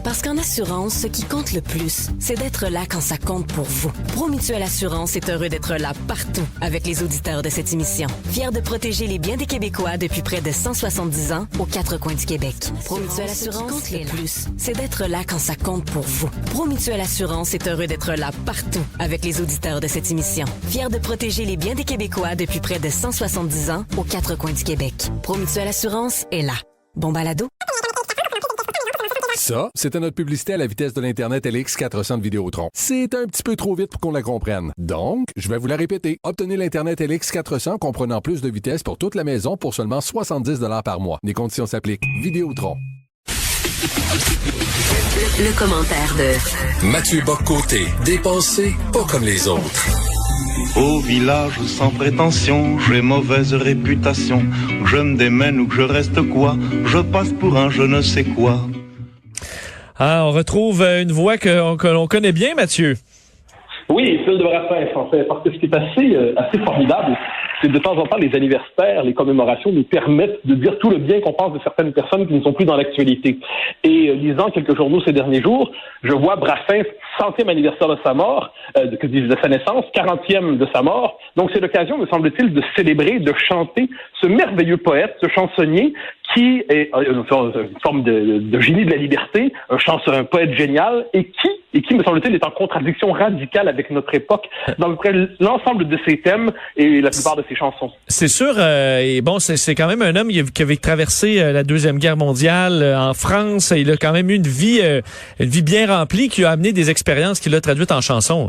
A: Parce qu'en assurance, ce qui compte le plus, c'est d'être là quand ça compte pour vous. Promutuelle Assurance est heureux d'être là partout avec les auditeurs de cette émission. Fiers de protéger les biens des Québécois depuis près de 170 ans aux 4 coins du Québec. Promutuelle Assurance, ce qui compte le plus, c'est d'être là quand ça compte pour vous. Promutuelle Assurance est heureux d'être là partout avec les auditeurs de cette émission. Fiers de protéger les biens des Québécois depuis près de 170 ans aux 4 coins du Québec. Promutuelle Assurance est là. Bon balado.
B: Ça, c'était notre publicité à la vitesse de l'Internet LX400 de Vidéotron. C'est un petit peu trop vite pour qu'on la comprenne. Donc, je vais vous la répéter. Obtenez l'Internet LX400 comprenant plus de vitesse pour toute la maison pour seulement 70 $ par mois. Les conditions s'appliquent. Vidéotron.
E: Le commentaire de
F: Mathieu Bock-Côté, dépensé pas comme les autres.
G: Au village sans prétention, j'ai mauvaise réputation. Que je me démène ou que je reste quoi, je passe pour un je ne sais quoi.
C: Ah, on retrouve une voix que l'on connaît bien, Mathieu.
D: Oui, celle de Brassens, en fait, parce que ce qui est assez formidable, c'est de temps en temps, les anniversaires, les commémorations nous permettent de dire tout le bien qu'on pense de certaines personnes qui ne sont plus dans l'actualité. Et lisant quelques journaux ces derniers jours, je vois Brassens, 100e anniversaire de sa mort, de sa naissance, 40e de sa mort. Donc c'est l'occasion, me semble-t-il, de célébrer, de chanter ce merveilleux poète, ce chansonnier, qui est une forme de génie de la liberté, un poète génial, et qui, me semble-t-il, est en contradiction radicale avec notre époque dans à peu près l'ensemble de ses thèmes et la plupart de ses chansons.
C: C'est sûr, et bon, c'est quand même un homme qui avait traversé la Deuxième Guerre mondiale en France. Il a quand même eu une vie bien remplie qui a amené des expériences qu'il a traduites en chansons.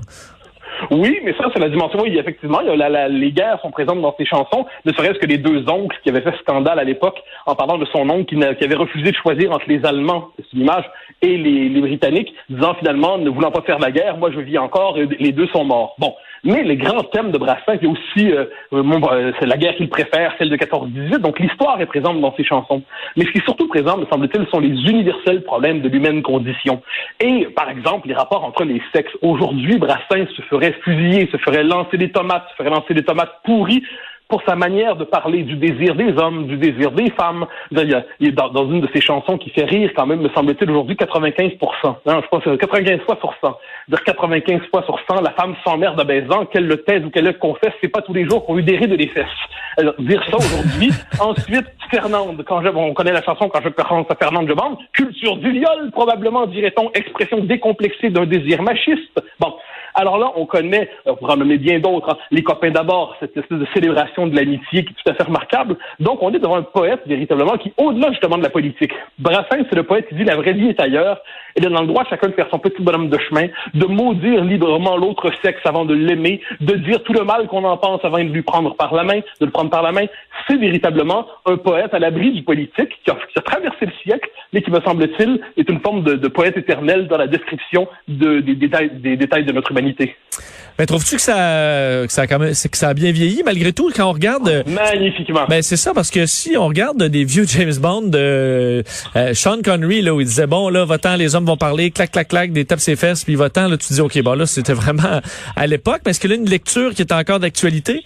D: Oui, mais ça, c'est la dimension. Oui, effectivement, les guerres sont présentes dans ses chansons, ne serait-ce que les 2 oncles qui avaient fait scandale à l'époque en parlant de son oncle qui avait refusé de choisir entre les Allemands, c'est une image, et les Britanniques, disant finalement, ne voulant pas faire la guerre, moi je vis encore, et les 2 sont morts. Bon. Mais les grands thèmes de Brassens, il y a aussi c'est la guerre qu'il préfère, celle de 14-18, donc l'histoire est présente dans ses chansons. Mais ce qui est surtout présent, me semble-t-il, sont les universels problèmes de l'humaine condition. Et, par exemple, les rapports entre les sexes. Aujourd'hui, Brassens se ferait fusiller, se ferait lancer des tomates pourries pour sa manière de parler du désir des hommes, du désir des femmes. Il y a dans une de ses chansons qui fait rire quand même, me semble-t-il, aujourd'hui 95%. Non, je pense 95 fois sur 100. Dire 95 fois sur 100, la femme s'emmerde à baisant, qu'elle le taise ou qu'elle le confesse, c'est pas tous les jours qu'on lui déride les fesses. Alors, dire ça aujourd'hui. Ensuite, Fernande, on connaît la chanson Quand je pense à Fernande, je bande. Culture du viol, probablement, dirait-on, expression décomplexée d'un désir machiste. Bon. Alors là, on connaît, on pourra en nommer bien d'autres, les copains d'abord, cette espèce de célébration de l'amitié qui est tout à fait remarquable. Donc, on est devant un poète, véritablement, qui, au-delà justement de la politique. Brassens, c'est le poète qui dit la vraie vie est ailleurs, et donne le droit à chacun de faire son petit bonhomme de chemin, de maudire librement l'autre sexe avant de l'aimer, de dire tout le mal qu'on en pense avant de lui prendre par la main, de le prendre par la main. c'est véritablement un poète à l'abri du politique qui a traversé le siècle, mais qui, me semble-t-il, est une forme de poète éternel dans la description des détails de notre humanité.
C: Mais trouves-tu que ça a bien vieilli malgré tout quand on regarde
D: magnifiquement.
C: Ben c'est ça, parce que si on regarde des vieux James Bond de Sean Connery là où il disait bon là va-t'en, les hommes vont parler, clac clac clac, des tapes ses fesses, puis va-t'en, là tu dis OK, bon là c'était vraiment à l'époque, mais est-ce que là une lecture qui est encore d'actualité?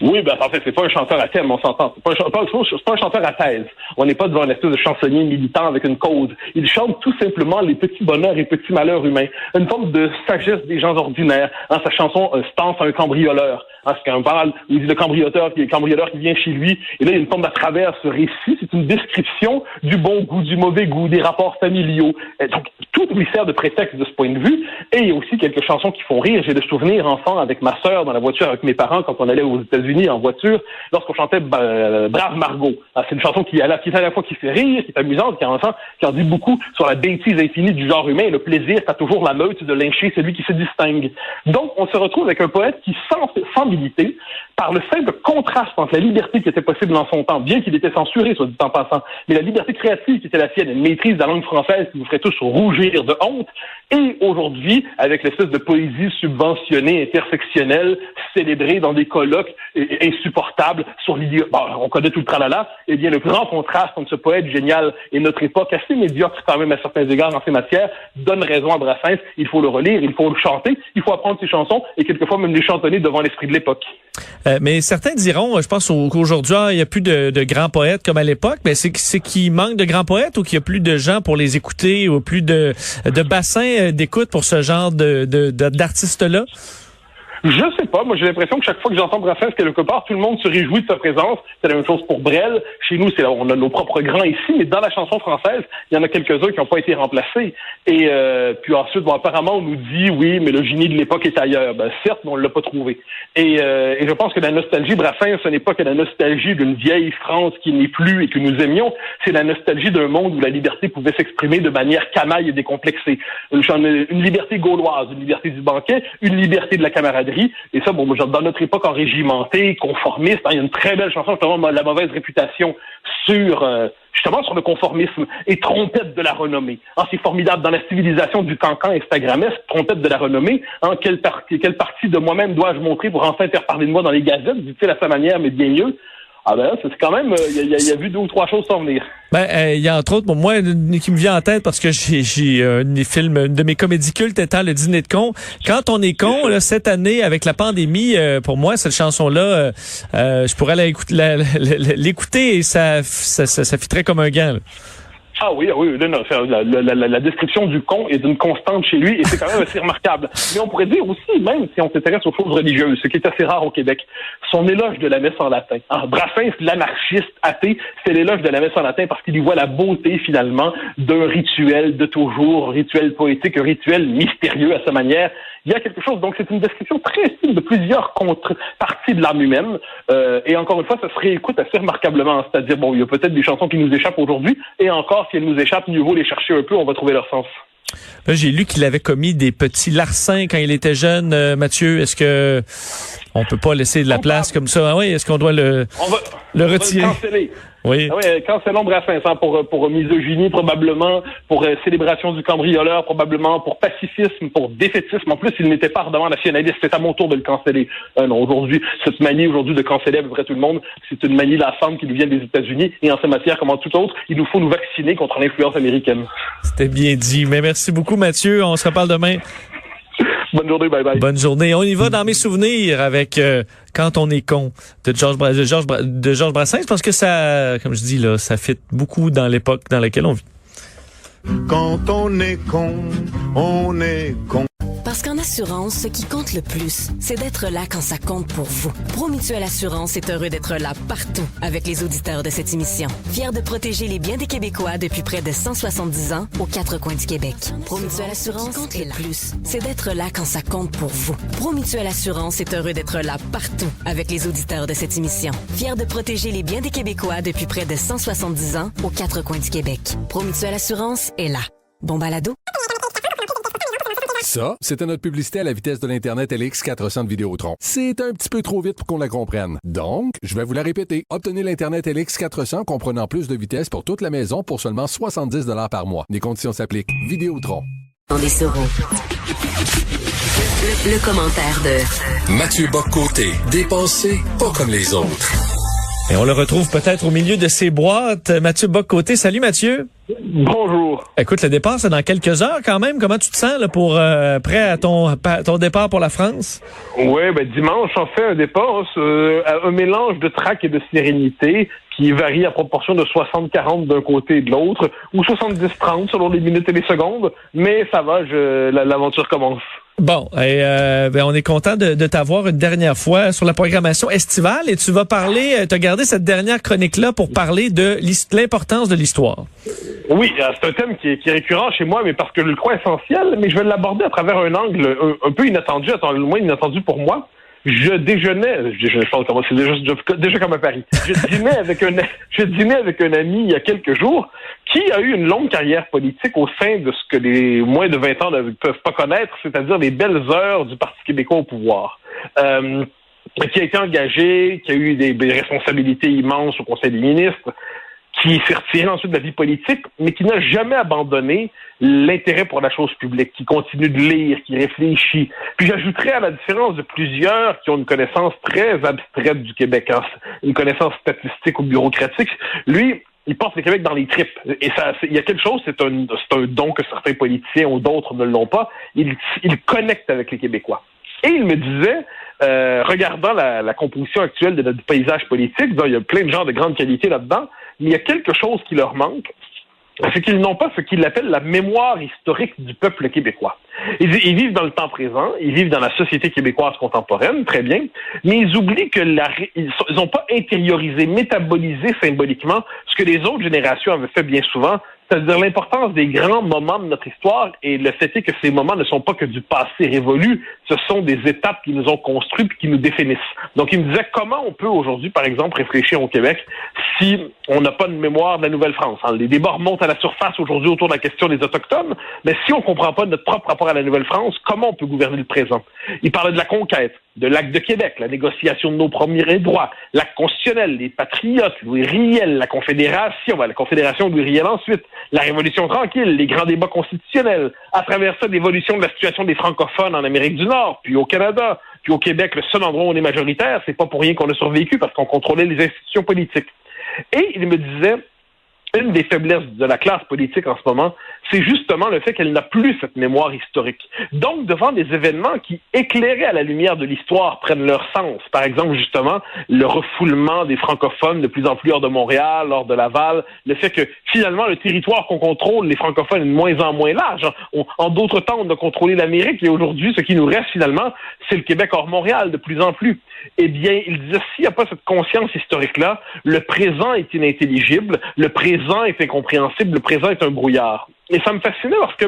D: Oui, ben en fait, c'est pas un chanteur à thème, on s'entend. C'est pas un chanteur à thèse. On n'est pas devant une espèce de chansonnier militant avec une cause. Il chante tout simplement les petits bonheurs et petits malheurs humains. Une forme de sagesse des gens ordinaires. Sa chanson Stance à un cambrioleur. C'est quand parle où il dit le cambrioleur qui vient chez lui. Et là, il y a une forme à travers ce récit. C'est une description du bon goût, du mauvais goût, des rapports familiaux. Donc, tout lui sert de prétexte de ce point de vue. Et il y a aussi quelques chansons qui font rire. J'ai des souvenirs enfant avec ma sœur dans la voiture avec mes parents quand on allait aux États-Unis en voiture, lorsqu'on chantait Brave Margot. C'est une chanson qui est à la fois qui fait rire, qui est amusante, qui en dit beaucoup sur la bêtise infinie du genre humain. Et le plaisir, t'as toujours la meute de lyncher celui qui se distingue. Donc, on se retrouve avec un poète qui, sans militer, par le simple contraste entre la liberté qui était possible dans son temps, bien qu'il était censuré, soit dit en passant, mais la liberté créative qui était la sienne, une maîtrise de la langue française qui vous ferait tous rougir de honte, et aujourd'hui, avec l'espèce de poésie subventionnée, intersectionnelle, célébrée dans des colloques insupportables sur l'idée, on connaît tout le tralala, eh bien, le grand contraste entre ce poète génial et notre époque assez médiocre quand même à certains égards en ces matières, donne raison à Brassens. Il faut le relire, il faut le chanter, il faut apprendre ses chansons et quelquefois même les chantonner devant l'esprit de l'époque.
C: Mais certains diront, je pense qu'aujourd'hui, il n'y a plus de grands poètes comme à l'époque, mais c'est qu'il manque de grands poètes ou qu'il n'y a plus de gens pour les écouter ou plus de bassins d'écoute pour ce genre d'artistes-là?
D: Je sais pas. Moi, j'ai l'impression que chaque fois que j'entends Brassens quelque part, tout le monde se réjouit de sa présence. C'est la même chose pour Brel. Chez nous, on a nos propres grands ici, mais dans la chanson française, il y en a quelques-uns qui n'ont pas été remplacés. Et puis ensuite, apparemment, on nous dit, oui, mais le génie de l'époque est ailleurs. Certes, mais on l'a pas trouvé. Et je pense que la nostalgie Brassens, ce n'est pas que la nostalgie d'une vieille France qui n'est plus et que nous aimions. C'est la nostalgie d'un monde où la liberté pouvait s'exprimer de manière canaille et décomplexée. Une liberté gauloise, une liberté du banquet, une liberté de la camaraderie. Et ça, dans notre époque enrégimentée, conformiste, il y a une très belle chanson, justement, La mauvaise réputation, sur le conformisme et trompette de la renommée. C'est formidable. Dans la civilisation du cancan instagrammesque, trompette de la renommée, quelle partie de moi-même dois-je montrer pour enfin faire parler de moi dans les gazettes, dit-il à sa manière, mais bien mieux. C'est quand même, il y a vu 2 ou 3 choses s'en venir.
C: Il y a entre autres, moi, qui me vient en tête parce que j'ai un des films, une de mes comédies cultes étant Le Dîner de con. Quand on est con, là, cette année, avec la pandémie, pour moi, cette chanson-là, je pourrais l'écouter et ça fitterait comme un gant, là.
D: Oui, la description du con est d'une constante chez lui et c'est quand même assez remarquable. Mais on pourrait dire aussi, même si on s'intéresse aux choses religieuses, ce qui est assez rare au Québec, son éloge de la messe en latin. Brassens, l'anarchiste athée, c'est l'éloge de la messe en latin parce qu'il y voit la beauté finalement d'un rituel de toujours, un rituel poétique, un rituel mystérieux à sa manière. Il y a quelque chose, donc c'est une description très fine de plusieurs parties de l'âme humaine. Et encore une fois, ça se réécoute assez remarquablement. C'est-à-dire, il y a peut-être des chansons qui nous échappent aujourd'hui, et encore, si elles nous échappent, mieux vaut les chercher un peu, on va trouver leur sens.
C: J'ai lu qu'il avait commis des petits larcins quand il était jeune, Mathieu. Est-ce que on peut pas laisser de la place comme ça? Oui, est-ce qu'on doit le retirer?
D: On va le canceller.
C: Oui.
D: Cancellons Brassens, pour misogynie probablement, pour célébration du cambrioleur probablement, pour pacifisme, pour défaitisme. En plus, il n'était pas ardemment nationaliste. C'est à mon tour de le canceller. Non, aujourd'hui, cette manie de canceller à peu près tout le monde, c'est une manie lassante qui nous vient des États-Unis. Et en ces matières, comme en tout autre, il nous faut nous vacciner contre l'influence américaine.
C: C'était bien dit. Mais merci beaucoup, Mathieu. On se reparle demain.
D: Bonne journée, bye bye.
C: Bonne journée. On y va dans mes souvenirs avec Quand on est con de Georges Brassens parce que ça, comme je dis là, ça fit beaucoup dans l'époque dans laquelle on vit.
H: Quand on est con, on est con.
A: Parce qu'en assurance, ce qui compte le plus, c'est d'être là quand ça compte pour vous. Promutuelle Assurance est heureux d'être là partout avec les auditeurs de cette émission. Fier de protéger les biens des Québécois depuis près de 170 ans aux 4 coins du Québec. Promutuelle Assurance compte le plus, c'est d'être là quand ça compte pour vous. Promutuelle Assurance est heureux d'être là partout avec les auditeurs de cette émission. Fier de protéger les biens des Québécois depuis près de 170 ans aux 4 coins du Québec. Promutuelle Assurance est là. Bon balado.
B: Ça, c'était notre publicité à la vitesse de l'Internet LX400 de Vidéotron. C'est un petit peu trop vite pour qu'on la comprenne. Donc, je vais vous la répéter. Obtenez l'Internet LX400 comprenant plus de vitesse pour toute la maison pour seulement 70 $ par mois. Les conditions s'appliquent. Vidéotron.
E: Les Sauron. Le commentaire de
F: Mathieu Bock-Côté, dépensé pas comme les autres.
C: Et on le retrouve peut-être au milieu de ses boîtes. Mathieu Bock-Côté. Salut Mathieu.
D: Bonjour.
C: Écoute, le départ, c'est dans quelques heures quand même. Comment tu te sens là, pour prêt à ton départ pour la France?
D: Oui, dimanche, on fait un départ, un mélange de trac et de sérénité qui varie à proportion de 60-40 d'un côté et de l'autre, ou 70-30 selon les minutes et les secondes, mais ça va, l'aventure commence.
C: Bon, et on est content de t'avoir une dernière fois sur la programmation estivale et tu vas parler, tu as gardé cette dernière chronique-là pour parler de l'importance de l'histoire.
D: Oui, c'est un thème qui est récurrent chez moi, mais parce que je le crois essentiel, mais je vais l'aborder à travers un angle un peu inattendu, le moins inattendu pour moi. Je pense que c'est déjà comme à Paris. Je dînais avec un ami il y a quelques jours qui a eu une longue carrière politique au sein de ce que les moins de 20 ans ne peuvent pas connaître, c'est-à-dire les belles heures du Parti québécois au pouvoir. Qui a été engagé, qui a eu des responsabilités immenses au Conseil des ministres, qui s'est retiré ensuite de la vie politique, mais qui n'a jamais abandonné l'intérêt pour la chose publique, qui continue de lire, qui réfléchit. Puis j'ajouterais, à la différence de plusieurs qui ont une connaissance très abstraite du Québec, une connaissance statistique ou bureaucratique, lui, il porte le Québec dans les tripes. Et ça, il y a quelque chose, c'est un don que certains politiciens ou d'autres ne l'ont pas. Il connecte avec les Québécois. Et il me disait, regardant la composition actuelle de notre paysage politique, il y a plein de gens de grande qualité là-dedans, mais il y a quelque chose qui leur manque, c'est qu'ils n'ont pas ce qu'ils appellent la mémoire historique du peuple québécois. Ils vivent dans le temps présent, ils vivent dans la société québécoise contemporaine, très bien, mais ils oublient que ils n'ont pas intériorisé, métabolisé symboliquement ce que les autres générations avaient fait bien souvent, c'est-à-dire l'importance des grands moments de notre histoire, et le fait est que ces moments ne sont pas que du passé révolu, ce sont des étapes qui nous ont construits et qui nous définissent. Donc, il me disait comment on peut aujourd'hui, par exemple, réfléchir au Québec si on n'a pas de mémoire de la Nouvelle-France. Les débats remontent à la surface aujourd'hui autour de la question des Autochtones, mais si on ne comprend pas notre propre rapport à la Nouvelle-France, comment on peut gouverner le présent? Il parlait de la conquête, de l'acte de Québec, la négociation de nos premiers droits, l'acte constitutionnel, les patriotes, Louis Riel, la Confédération Louis Riel ensuite, la Révolution tranquille, les grands débats constitutionnels, à travers ça, l'évolution de la situation des francophones en Amérique du Nord, puis au Canada, puis au Québec, le seul endroit où on est majoritaire, c'est pas pour rien qu'on a survécu, parce qu'on contrôlait les institutions politiques. Et il me disait, une des faiblesses de la classe politique en ce moment, c'est justement le fait qu'elle n'a plus cette mémoire historique. Donc, devant des événements qui, éclairés à la lumière de l'histoire, prennent leur sens. Par exemple, justement, le refoulement des francophones de plus en plus hors de Montréal, hors de Laval, le fait que, finalement, le territoire qu'on contrôle, les francophones, est de moins en moins large. En d'autres temps, on a contrôlé l'Amérique, et aujourd'hui, ce qui nous reste, finalement, c'est le Québec hors Montréal, de plus en plus. Eh bien, il disait, s'il n'y a pas cette conscience historique-là, le présent est inintelligible, le présent est incompréhensible, le présent est un brouillard. Et ça me fascinait parce que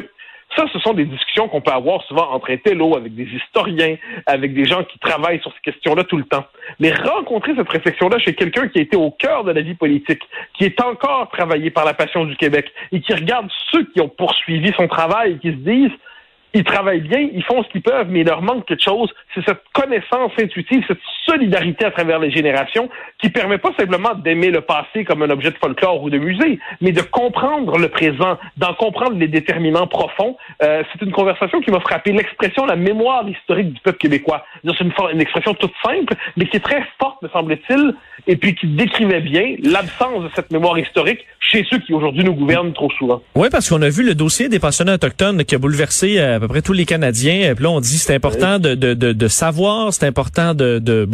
D: ça, ce sont des discussions qu'on peut avoir souvent entre intellos, avec des historiens, avec des gens qui travaillent sur ces questions-là tout le temps. Mais rencontrer cette réflexion-là chez quelqu'un qui a été au cœur de la vie politique, qui est encore travaillé par la passion du Québec et qui regarde ceux qui ont poursuivi son travail et qui se disent ils travaillent bien, ils font ce qu'ils peuvent, mais il leur manque quelque chose. C'est cette connaissance intuitive, cette solidarité à travers les générations qui permet pas simplement d'aimer le passé comme un objet de folklore ou de musée, mais de comprendre le présent, d'en comprendre les déterminants profonds. C'est une conversation qui m'a frappé. L'expression, la mémoire historique du peuple québécois. C'est une expression toute simple, mais qui est très forte, me semble-t-il, et puis qui décrivait bien l'absence de cette mémoire historique chez ceux qui aujourd'hui nous gouvernent trop souvent.
C: Oui, parce qu'on a vu le dossier des pensionnats autochtones qui a bouleversé à peu près tous les Canadiens. Puis là, on dit c'est important de savoir, c'est important de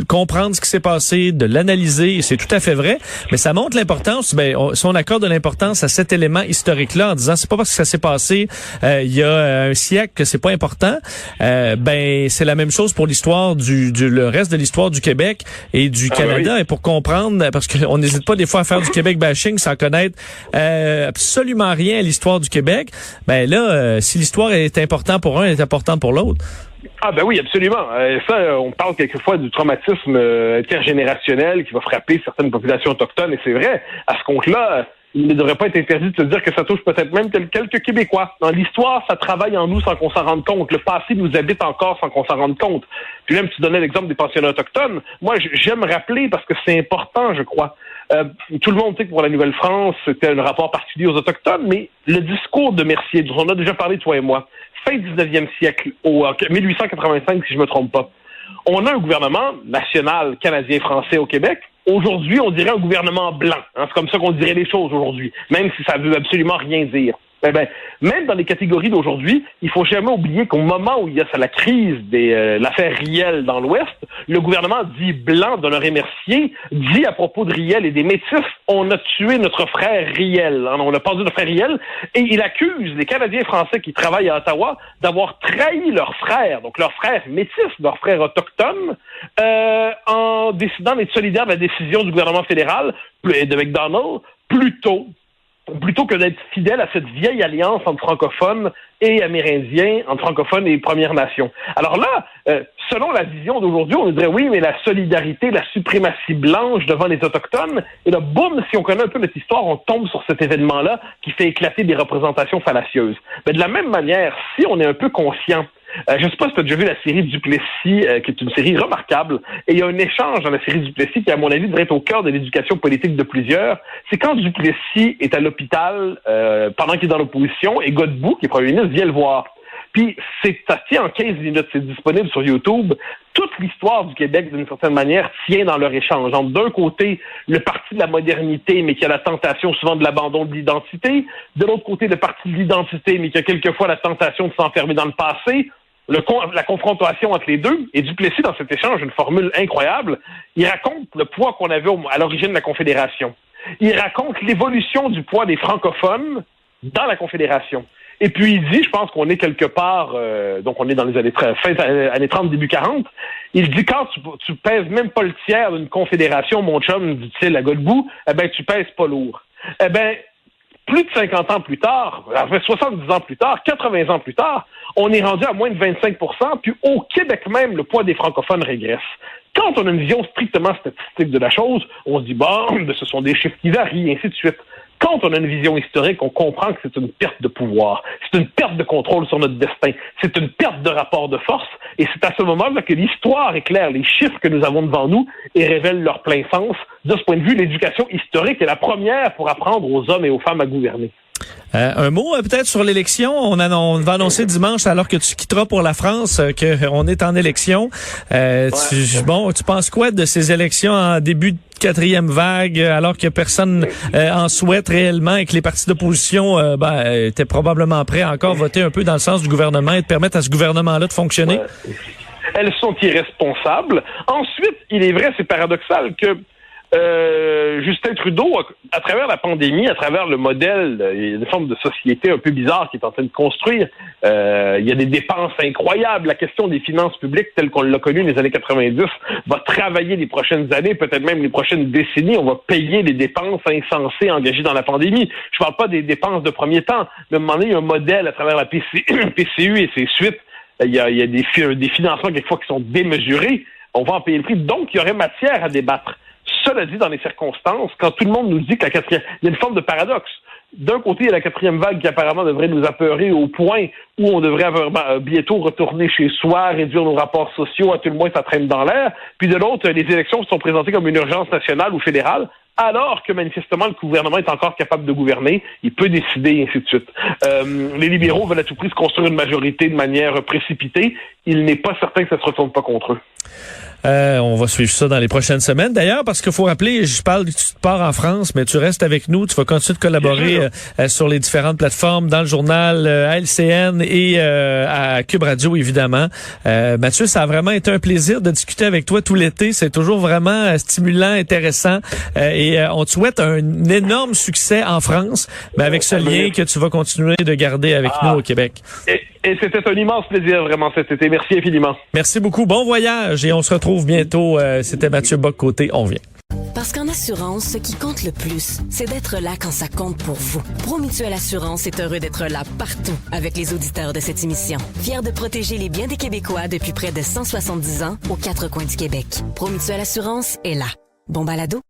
C: comprendre ce qui s'est passé, de l'analyser. Et c'est tout à fait vrai. Mais ça montre l'importance. Si on accorde de l'importance à cet élément historique-là en disant c'est pas parce que ça s'est passé il y a un siècle que c'est pas important. C'est la même chose pour l'histoire le reste de l'histoire du Québec et du Canada. Oui. Et pour comprendre, parce qu'on n'hésite pas des fois à faire du Québec bashing sans connaître absolument rien à l'histoire du Québec. Si l'histoire est importante pour un, elle est importante pour l'autre.
D: Ah ben oui, absolument. Ça, on parle quelquefois du traumatisme intergénérationnel qui va frapper certaines populations autochtones, et c'est vrai. À ce compte-là, il ne devrait pas être interdit de se dire que ça touche peut-être même quelques Québécois. Dans l'histoire, ça travaille en nous sans qu'on s'en rende compte. Le passé nous habite encore sans qu'on s'en rende compte. Puis même, tu donnais l'exemple des pensionnats autochtones. Moi, j'aime rappeler, parce que c'est important, je crois. Tout le monde sait que pour la Nouvelle-France, c'était un rapport particulier aux Autochtones, mais le discours de Mercier, dont on a déjà parlé, toi et moi, fin 19e siècle, au 1885, si je me trompe pas. On a un gouvernement national, canadien, français au Québec. Aujourd'hui, on dirait un gouvernement blanc. Hein, c'est comme ça qu'on dirait les choses aujourd'hui, même si ça veut absolument rien dire. Eh ben, même dans les catégories d'aujourd'hui, il faut jamais oublier qu'au moment où il y a la crise de l'affaire Riel dans l'Ouest, le gouvernement dit blanc d'Honoré Mercier dit à propos de Riel et des Métis, on a tué notre frère Riel. On a pendu notre frère Riel, et il accuse les Canadiens français qui travaillent à Ottawa d'avoir trahi leurs frères, donc leurs frères Métis, leurs frères autochtones, en décidant d'être solidaires de la décision du gouvernement fédéral de McDonald, plutôt que d'être fidèle à cette vieille alliance entre francophones et amérindiens, entre francophones et Premières Nations. Alors là, selon la vision d'aujourd'hui, on dirait oui, mais la solidarité, la suprématie blanche devant les Autochtones, et là, boum, si on connaît un peu notre histoire, on tombe sur cet événement-là qui fait éclater des représentations fallacieuses. Mais de la même manière, si on est un peu conscient, je ne sais pas si tu as déjà vu la série Duplessis, qui est une série remarquable, et il y a un échange dans la série Duplessis qui, à mon avis, devrait être au cœur de l'éducation politique de plusieurs. C'est quand Duplessis est à l'hôpital pendant qu'il est dans l'opposition, et Godbout, qui est premier ministre, vient le voir. Puis ça tient en 15 minutes, c'est disponible sur YouTube. Toute l'histoire du Québec, d'une certaine manière, tient dans leur échange. Donc, d'un côté, le parti de la modernité, mais qui a la tentation souvent de l'abandon de l'identité. De l'autre côté, le parti de l'identité, mais qui a quelquefois la tentation de s'enfermer dans le passé. La confrontation entre les deux, et Duplessis, dans cet échange, une formule incroyable, il raconte le poids qu'on avait à l'origine de la Confédération. Il raconte l'évolution du poids des francophones dans la Confédération. Et puis il dit, je pense qu'on est quelque part, donc on est dans les années 30, début 40, il dit quand tu pèses même pas le tiers d'une confédération, mon chum, dit-il à Godbout, eh ben tu pèses pas lourd. Eh ben, plus de 50 ans plus tard, 70 ans plus tard, 80 ans plus tard, on est rendu à moins de 25 %, puis au Québec même, le poids des francophones régresse. Quand on a une vision strictement statistique de la chose, on se dit, bon, ce sont des chiffres qui varient, et ainsi de suite. Quand on a une vision historique, on comprend que c'est une perte de pouvoir, c'est une perte de contrôle sur notre destin, c'est une perte de rapport de force, et c'est à ce moment-là que l'histoire éclaire les chiffres que nous avons devant nous et révèle leur plein sens. De ce point de vue, l'éducation historique est la première pour apprendre aux hommes et aux femmes à gouverner.
C: Un mot peut-être sur l'élection. On va annoncer dimanche, alors que tu quitteras pour la France, qu'on est en élection. Tu penses quoi de ces élections en début de 4e vague, alors que personne en souhaite réellement et que les partis d'opposition étaient probablement prêts à encore voter un peu dans le sens du gouvernement et de permettre à ce gouvernement-là de fonctionner?
D: Ouais. Elles sont irresponsables. Ensuite, il est vrai, c'est paradoxal que Justin Trudeau, à travers la pandémie, à travers le modèle, il y a une forme de société un peu bizarre qui est en train de construire. Il y a des dépenses incroyables. La question des finances publiques, telle qu'on l'a connue dans les années 90, va travailler les prochaines années, peut-être même les prochaines décennies. On va payer les dépenses insensées engagées dans la pandémie. Je parle pas des dépenses de premier temps, mais à un moment donné, il y a un modèle à travers la PCU et ses suites. Il y a des financements quelquefois qui sont démesurés. On va en payer le prix. Donc, il y aurait matière à débattre. Cela dit, dans les circonstances, quand tout le monde nous dit que il y a une forme de paradoxe. D'un côté, il y a la 4e vague qui apparemment devrait nous apeurer au point où on devrait bientôt retourner chez soi, réduire nos rapports sociaux, à tout le moins ça traîne dans l'air. Puis de l'autre, les élections sont présentées comme une urgence nationale ou fédérale, alors que manifestement le gouvernement est encore capable de gouverner, il peut décider, et ainsi de suite. Les libéraux veulent à tout prix se construire une majorité de manière précipitée. Il n'est pas certain que ça se retourne pas contre eux.
C: On va suivre ça dans les prochaines semaines. D'ailleurs, parce qu'il faut rappeler, tu pars en France, mais tu restes avec nous. Tu vas continuer de collaborer sur les différentes plateformes, dans le journal, à LCN et à Cube Radio, évidemment. Mathieu, ça a vraiment été un plaisir de discuter avec toi tout l'été. C'est toujours vraiment stimulant, intéressant. Et on te souhaite un énorme succès en France, mais avec ce lien que tu vas continuer de garder avec nous au Québec.
D: Et c'était un immense plaisir, vraiment, cet été. Merci infiniment.
C: Merci beaucoup. Bon voyage et on se retrouve bientôt. C'était Mathieu Bock-Côté. On revient.
A: Parce qu'en assurance, ce qui compte le plus, c'est d'être là quand ça compte pour vous. Promutuelle Assurance est heureux d'être là partout avec les auditeurs de cette émission. Fiers de protéger les biens des Québécois depuis près de 170 ans aux 4 coins du Québec. Promutuelle Assurance est là. Bon balado.